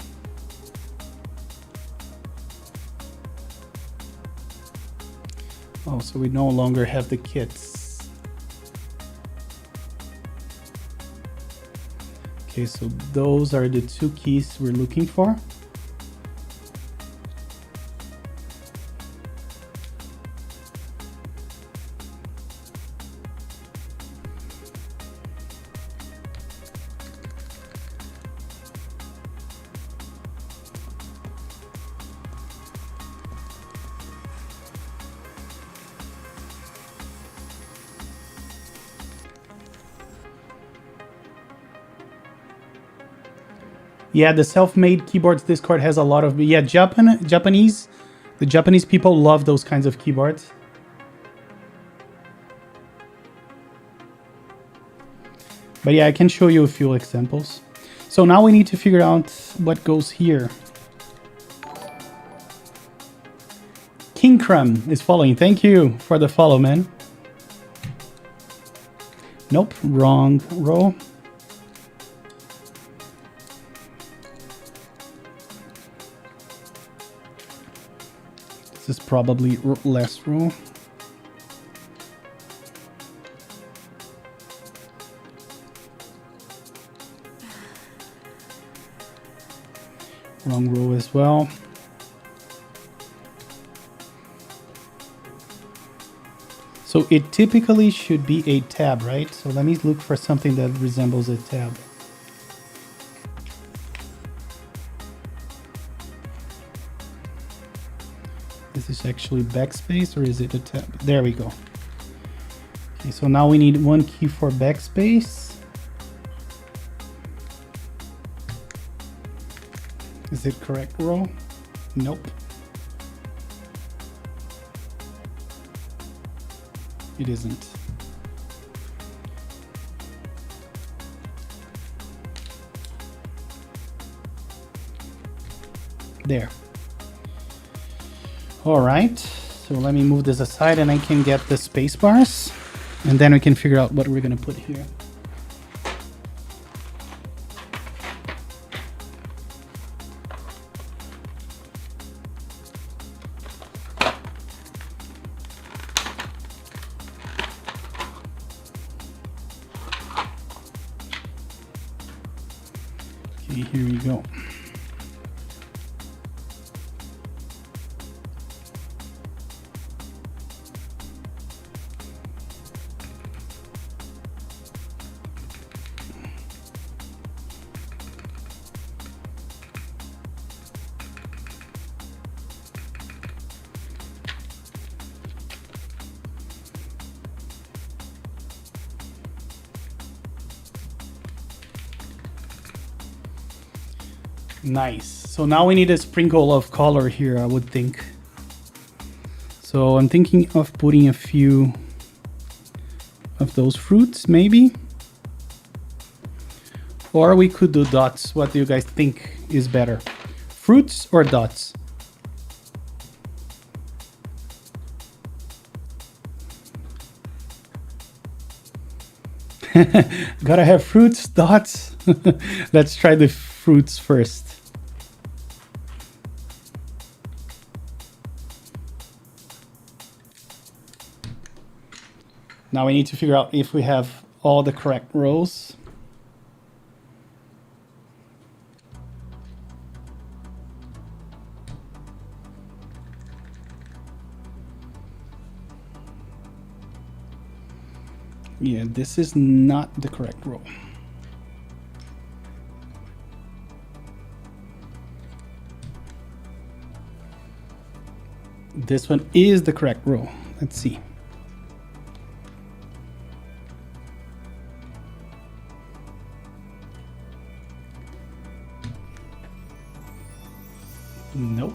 Speaker 1: Oh, so we no longer have the kits. Okay, so those are the two keys we're looking for. Yeah, the self-made keyboards Discord has a lot of, yeah, Japanese, the Japanese people love those kinds of keyboards. But yeah, I can show you a few examples. So now we need to figure out what goes here. King Crumb is following. Thank you for the follow, man. Nope, wrong row. This is probably last row. Wrong row as well. So it typically should be a tab, right? So let me look for something that resembles a tab. Is this actually backspace or is it a tab? There we go. Okay, so now we need one key for backspace. Is it correct row? Nope. It isn't. There. All right, so let me move this aside and I can get the space bars and then we can figure out what we're gonna put here. Okay, here we go. Nice. So now we need a sprinkle of color here, I would think. So I'm thinking of putting a few of those fruits, maybe. Or we could do dots. What do you guys think is better? Fruits or dots? Gotta have fruits, dots. Let's try the fruits first. Now we need to figure out if we have all the correct rows. Yeah, this is not the correct row. This one is the correct row. Let's see. Nope.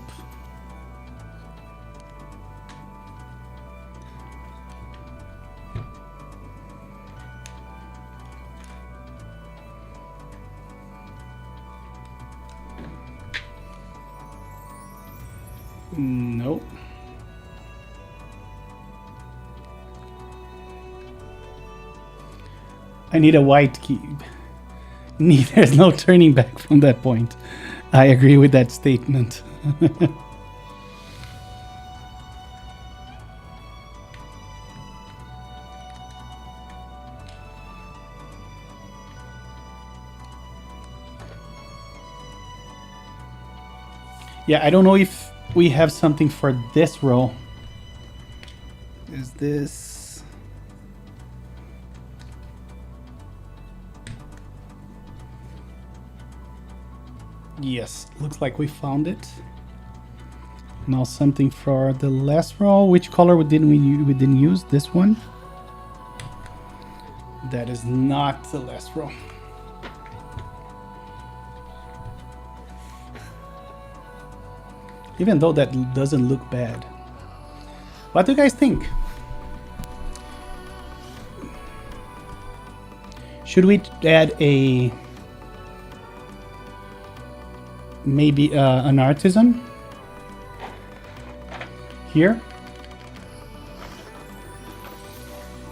Speaker 1: Nope. I need a white cube. There's no turning back from that point. I agree with that statement. Yeah, I don't know if we have something for this row. Is this... Yes, looks like we found it. Now something for the last row. Which color we didn't use? This one. That is not the last row. Even though that doesn't look bad. What do you guys think? Should we add a... maybe an artisan here?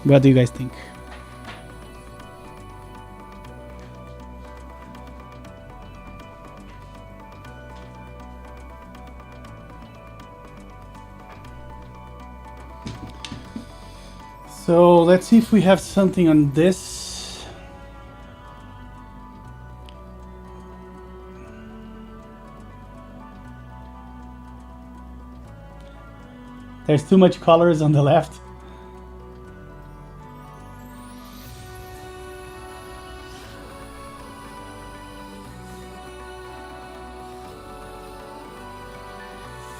Speaker 1: What do you guys think? So let's see if we have something on this. There's too much colors on the left.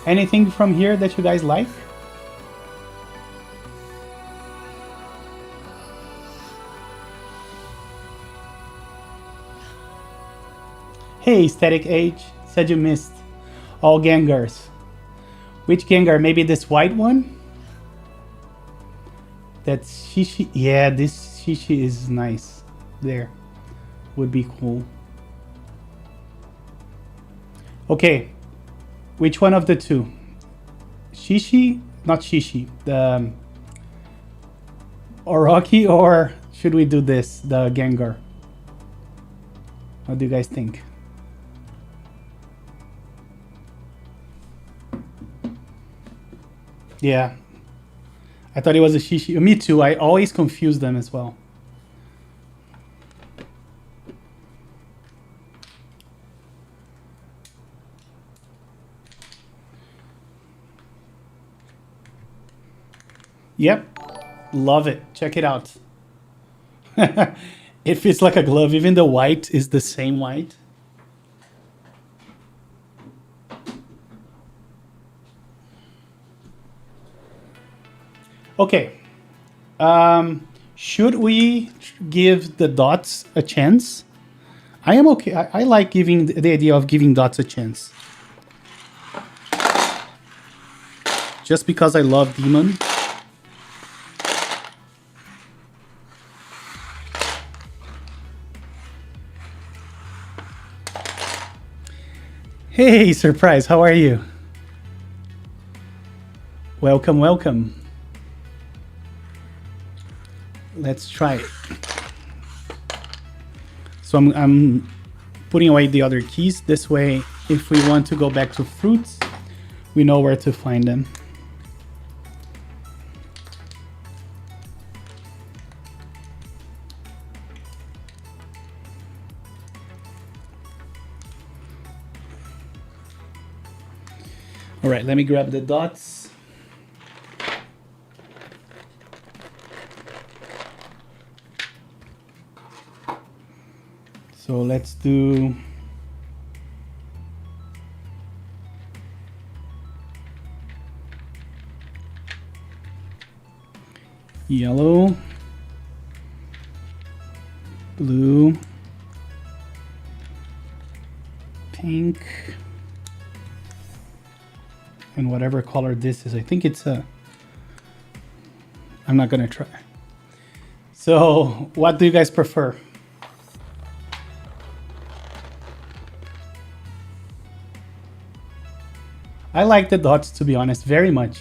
Speaker 1: Anything from here that you guys like? Hey, Static Age, said you missed all Gengars. Which Gengar? Maybe this white one? That's Shishi. Yeah, this Shishi is nice. There. Would be cool. Okay. Which one of the two? Shishi? Not Shishi. The Orochi, or should we do this? The Gengar? What do you guys think? Yeah, I thought it was a Shishi. Me too. I always confuse them as well. Yep, love it. Check it out. It fits like a glove. Even the white is the same white. Okay, should we give the dots a chance? I am okay. I like giving the idea of giving dots a chance. just because I love Demon. Hey, Surprise, how are you? Welcome, welcome. Let's try it. So I'm putting away the other keys. This way, if we want to go back to fruits, we know where to find them. All right, let me grab the dots. So let's do yellow, blue, pink, and whatever color this is. I think it's a, I'm not gonna try. So what do you guys prefer? I like the dots, to be honest, very much.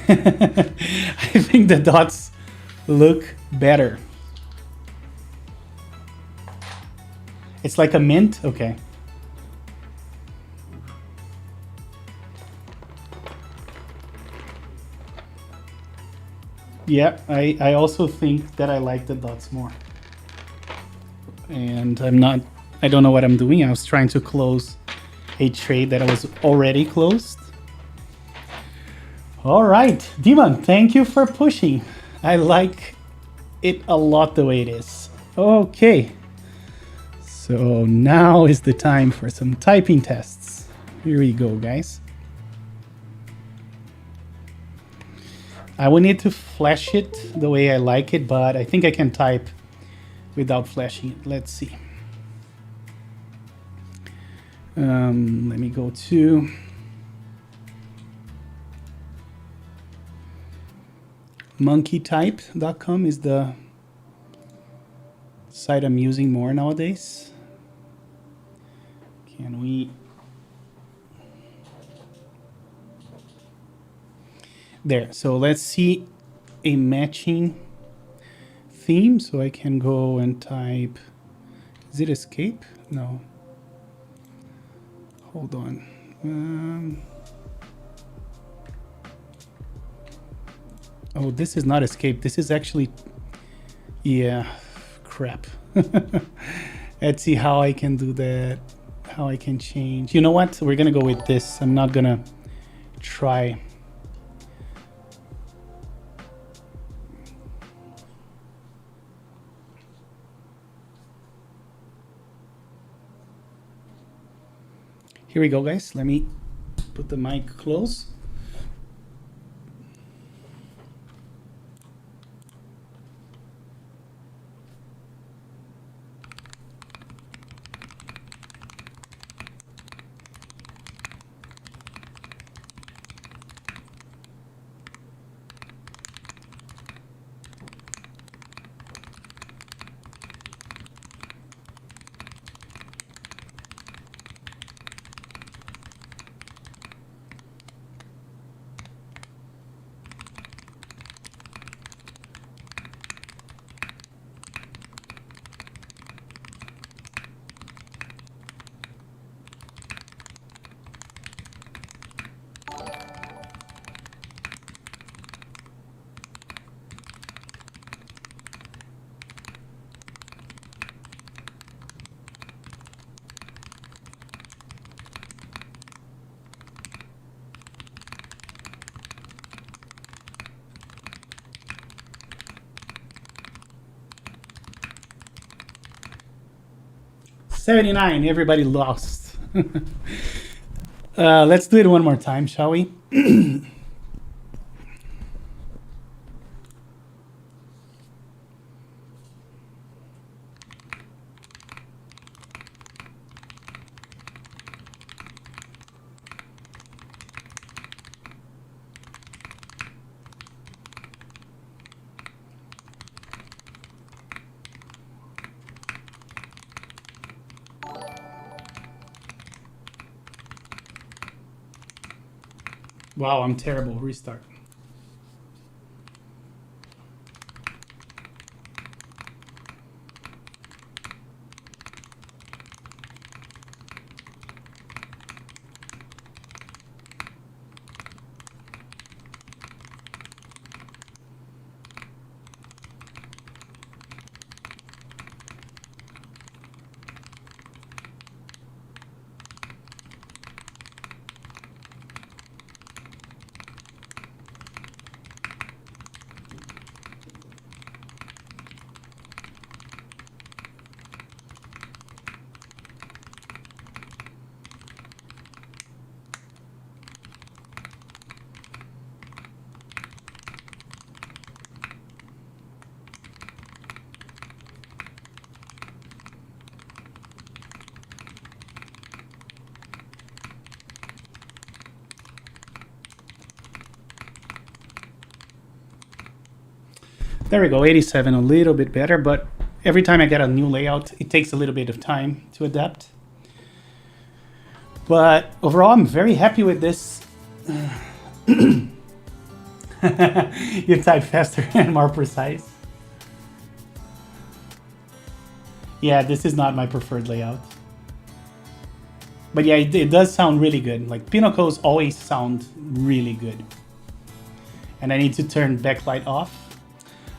Speaker 1: I think the dots look better. It's like a mint? Okay. Yeah, I also think that I like the dots more. And I don't know what I'm doing. I was trying to close a trade that was already closed. All right, Demon, thank you for pushing. I like it a lot the way it is. Okay. So now is the time for some typing tests. Here we go, guys. I will need to flash it the way I like it, but I think I can type without flashing it. Let's see. Let me go to monkeytype.com is the site I'm using more nowadays. Can we... There, so let's see a matching theme. So I can go and type, is it escape? No. Hold on. Oh, this is not escape. This is actually, yeah, crap. Let's see how I can do that. How I can change. You know what? We're gonna go with this. I'm not gonna try. Here we go, guys. Let me put the mic close. $79, everybody lost. Let's do it one more time, shall we? Wow, I'm terrible. Restart. There we go, 87, a little bit better, but every time I get a new layout, it takes a little bit of time to adapt. But overall, I'm very happy with this. You type faster and more precise. Yeah, this is not my preferred layout. But yeah, it does sound really good. Like Pinokos always sound really good. And I need to turn backlight off.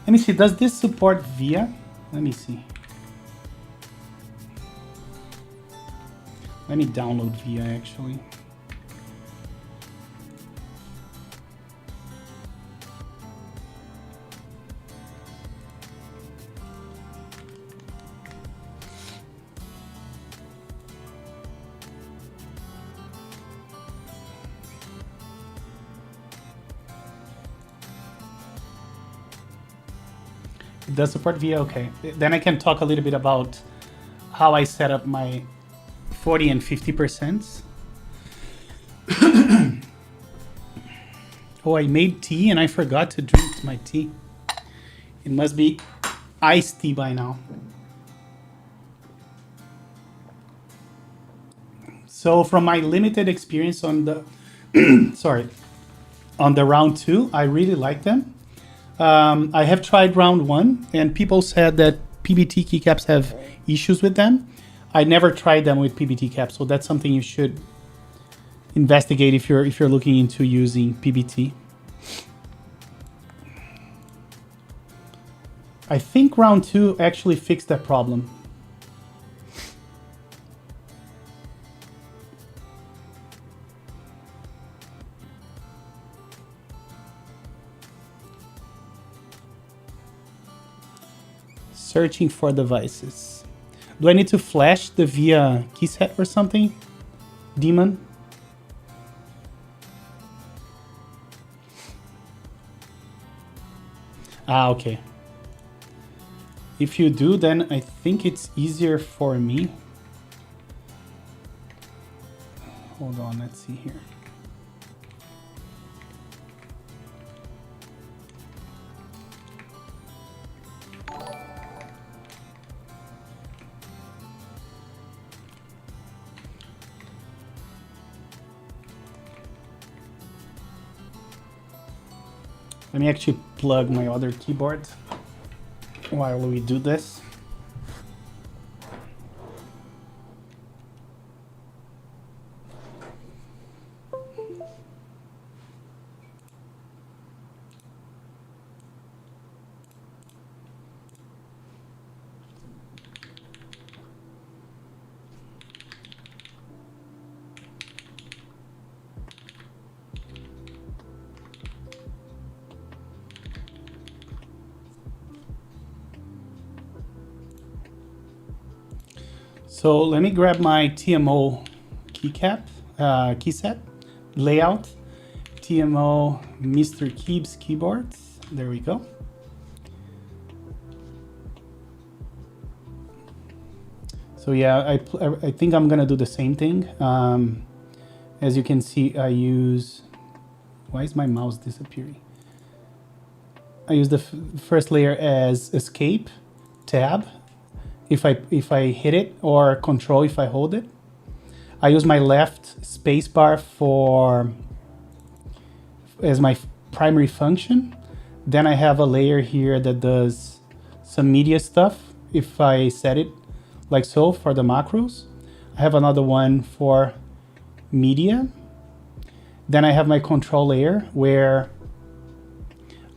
Speaker 1: Let me see, does this support VIA? Let me see. Let me download VIA actually. It does support VIA, okay. Then I can talk a little bit about how I set up my 40 and 50%. Oh, I made tea and I forgot to drink my tea. It must be iced tea by now. So from my limited experience on the, sorry, on the round 2, I really like them. I have tried round 1 and people said that PBT keycaps have issues with them. I never tried them with PBT caps, so that's something you should investigate if you're looking into using PBT. I think round 2 actually fixed that problem. Searching for devices. Do I need to flash the VIA keyset or something? Demon? Ah, okay. If you do, then I think it's easier for me. Hold on, let's see here. Let me actually plug my other keyboard while we do this. So let me grab my TMO keyset layout, TMO MrKeebs keyboards. There we go. So yeah, I think I'm gonna do the same thing. As you can see, I use, why is my mouse disappearing? I use the first layer as escape, tab, if I hit it, or control if I hold it. I use my left spacebar for as my primary function. Then I have a layer here that does some media stuff if I set it like so for the macros. I have another one for media. Then I have my control layer where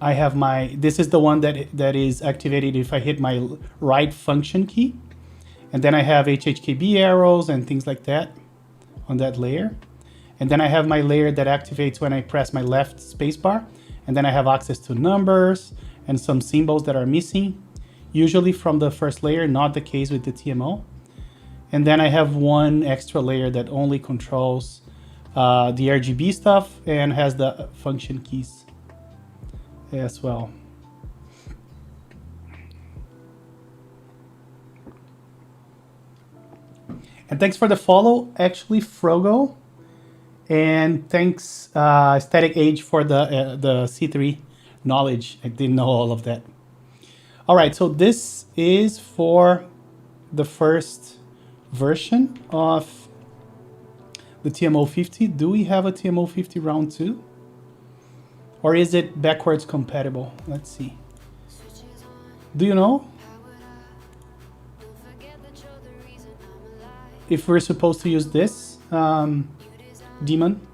Speaker 1: I have my, this is the one that is activated if I hit my right function key. And then I have HHKB arrows and things like that on that layer. And then I have my layer that activates when I press my left spacebar. And then I have access to numbers and some symbols that are missing, usually from the first layer, not the case with the TMO. And then I have one extra layer that only controls the RGB stuff and has the function keys as well. And thanks for the follow, actually, Frogo. And thanks, Static Age, for the C3 knowledge. I didn't know all of that. All right, so this is for the first version of the TMO50. Do we have a TMO50 round 2? Or is it backwards compatible? Let's see. Do you know if we're supposed to use this daemon?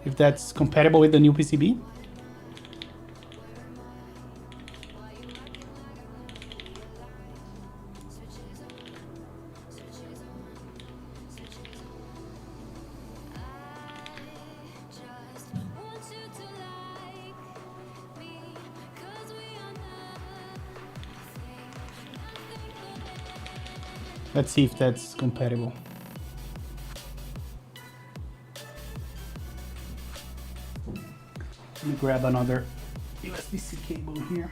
Speaker 1: If that's compatible with the new PCB? Let's see if that's compatible. Let me grab another USB-C cable here.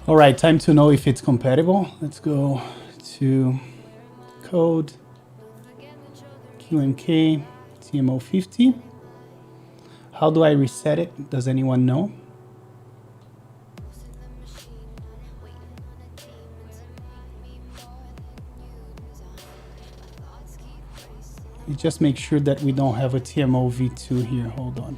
Speaker 1: All right, time to know if it's compatible. Let's go to code, QMK, TMO50. How do I reset it? Does anyone know? You just make sure that we don't have a TMO V2 here. Hold on.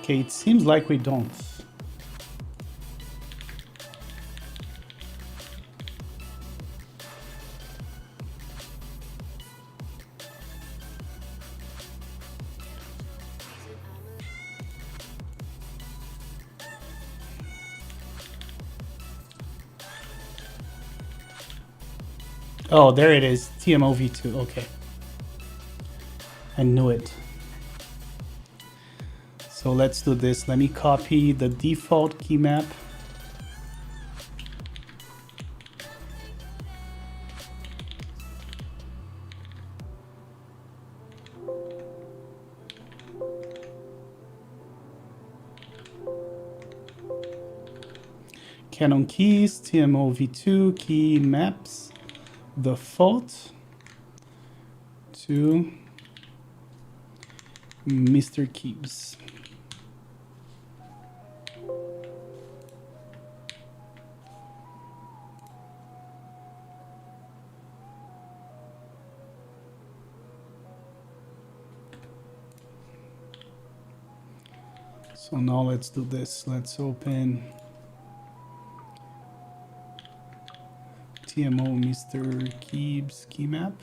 Speaker 1: Okay, it seems like we don't. Oh, there it is, TMO V2, okay. I knew it. So let's do this. Let me copy the default key map. Canon keys, TMO V2 key maps, default to MrKeebs. So now let's do this. Let's open TMO MrKeebs key map.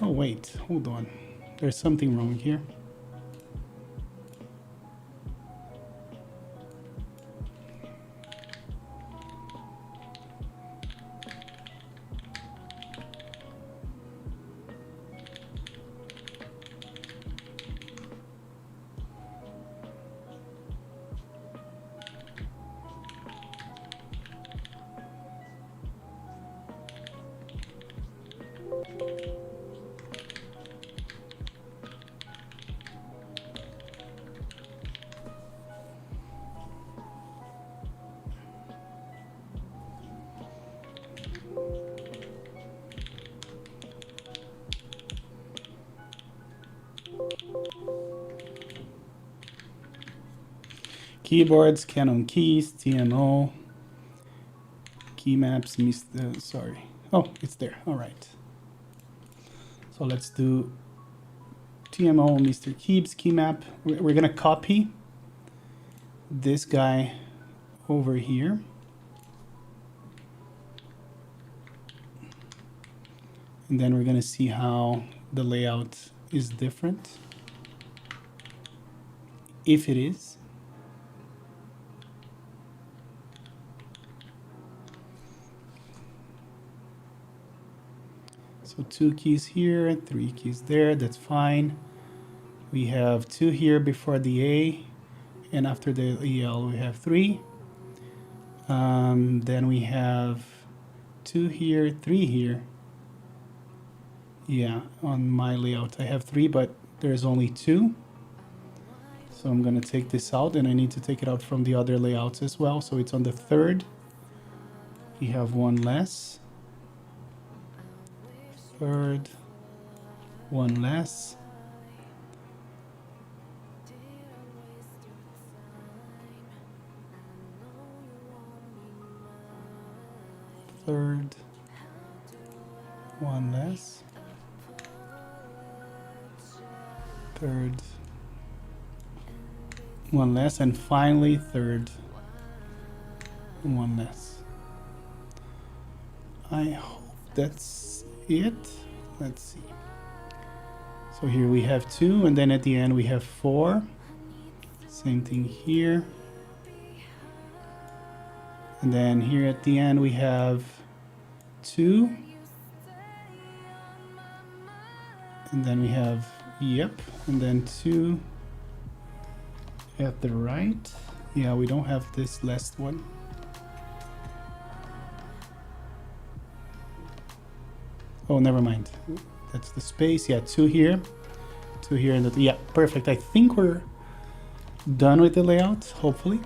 Speaker 1: Oh wait, hold on. There's something wrong here. Keyboards, Canon keys, TMO, key maps, sorry. Oh, it's there. All right. So let's do TMO MrKeebs key map. We're gonna copy this guy over here. And then we're gonna see how the layout is different. If it is. So 2 keys here, 3 keys there, that's fine. We have 2 here before the A, and after the EL we have 3. Then we have 2 here, 3 here. Yeah, on my layout I have 3, but there's only 2. So I'm gonna take this out, and I need to take it out from the other layouts as well. So it's on the 3rd. You have 1 less. 3rd, 1 less. 3rd, 1 less. 3rd, 1 less, and finally 3rd, 1 less. I hope that's it. Let's see. So here we have 2, and then at the end we have 4. Same thing here. And then here at the end we have 2. And then we have, yep, and then 2 at the right. Yeah, we don't have this last one. Oh, never mind. That's the space. Yeah, 2 here. 2 here, and yeah, perfect. I think we're done with the layout, hopefully.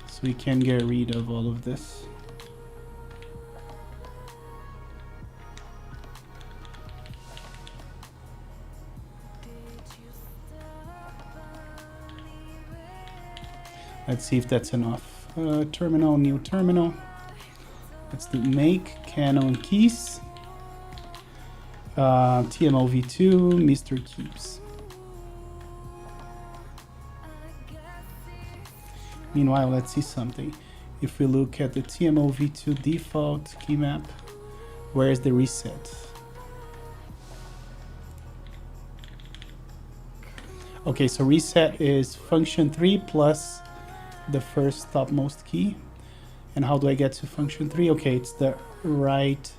Speaker 1: So we can get rid of all of this. Let's see if that's enough. Terminal, new terminal. Let's do make Canon keys. TMO50 MrKeebs. Meanwhile, let's see something. If we look at the TMO50 default key map, where is the reset? Okay, so reset is function 3 plus the first topmost key. And how do I get to function 3? Okay, it's the right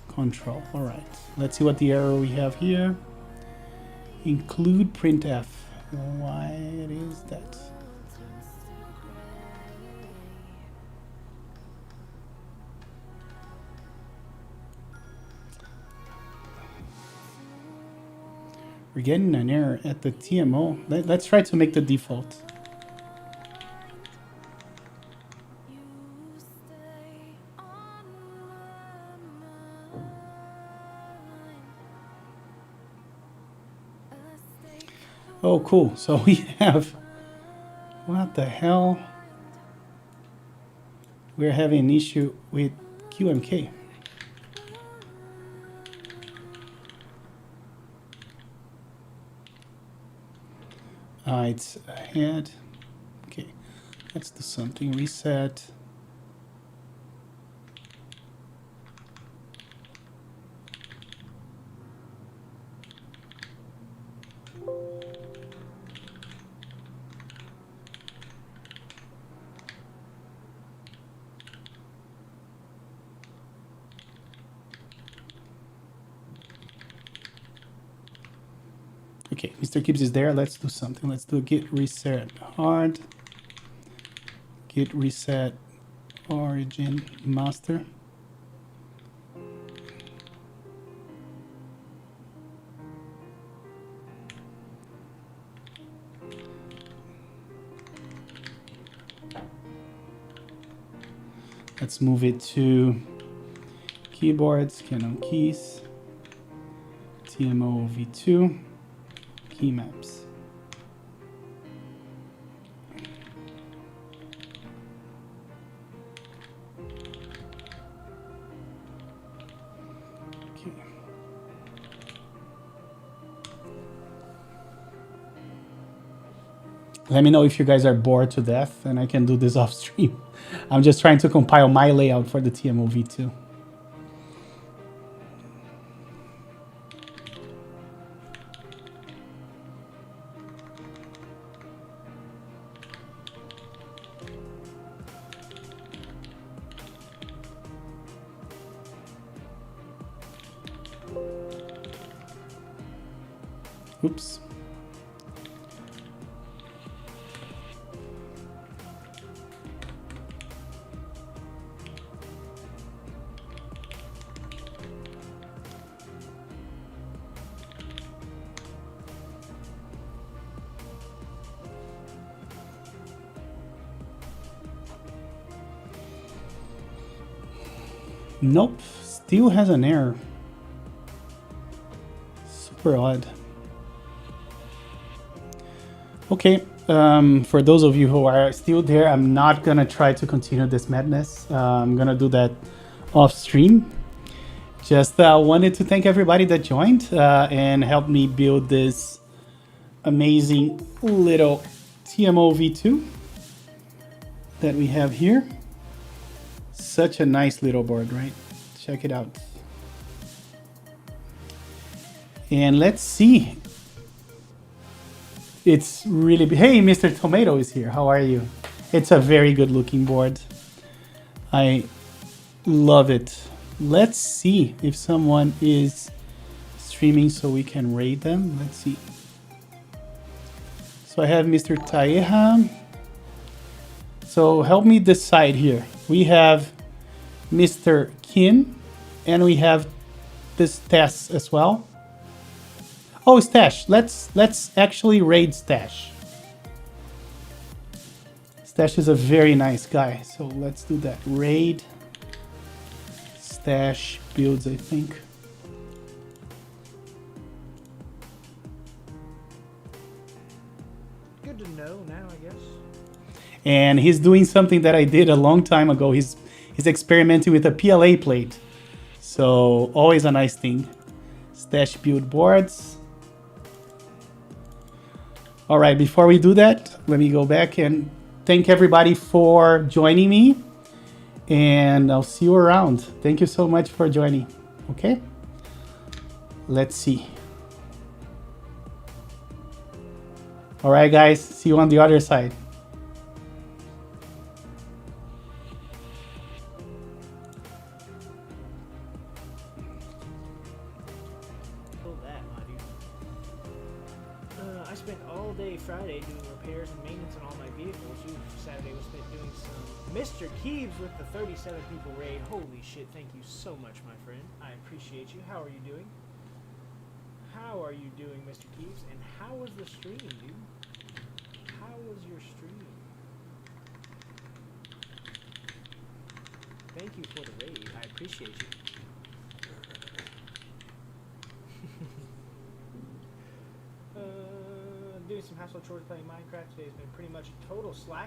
Speaker 1: control. All right, let's see what the error we have here. Include printf. Why is that? We're getting an error at the TMO. Let's try to make the default. Oh, cool. So we have, what the hell? We're having an issue with QMK. It's ahead. Okay, let's do something. Reset. Okay, MrKeebs is there. Let's do something. Let's do a git reset hard, git reset origin master. Let's move it to keyboards, Canon keys, TMO50 key maps. Okay. Let me know if you guys are bored to death and I can do this off stream. I'm just trying to compile my layout for the TMO50. Oops. Nope, still has an error. Super odd. Okay, for those of you who are still there, I'm not gonna try to continue this madness. I'm gonna do that off stream. Just wanted to thank everybody that joined and helped me build this amazing little TMO50 that we have here. Such a nice little board, right? Check it out. And let's see. It's really... Hey, Mr. Tomato is here. How are you? It's a very good looking board. I love it. Let's see if someone is streaming so we can rate them. Let's see. So I have Mr. Taeha. So help me decide here. We have Mr. Kin and we have this Tess as well. Oh, Stash. Let's actually raid Stash. Stash is a very nice guy. So let's do that. Raid Stash builds, I think.
Speaker 2: Good to know now, I guess.
Speaker 1: And he's doing something that I did a long time ago. He's experimenting with a PLA plate. So always a nice thing. Stash build boards. All right, before we do that, let me go back and thank everybody for joining me. And I'll see you around. Thank you so much for joining. Okay? Let's see. All right, guys. See you on the other side.
Speaker 2: I spent all day Friday doing repairs and maintenance on all my vehicles. Saturday was spent doing some MrKeebs with the 37 people raid. Holy shit, thank you so much, my friend. I appreciate you. How are you doing? How are you doing, MrKeebs? And how was the stream, dude? How was your stream? Thank you for the raid. I appreciate you. Doing some household chores, playing Minecraft. Today has been pretty much a total slack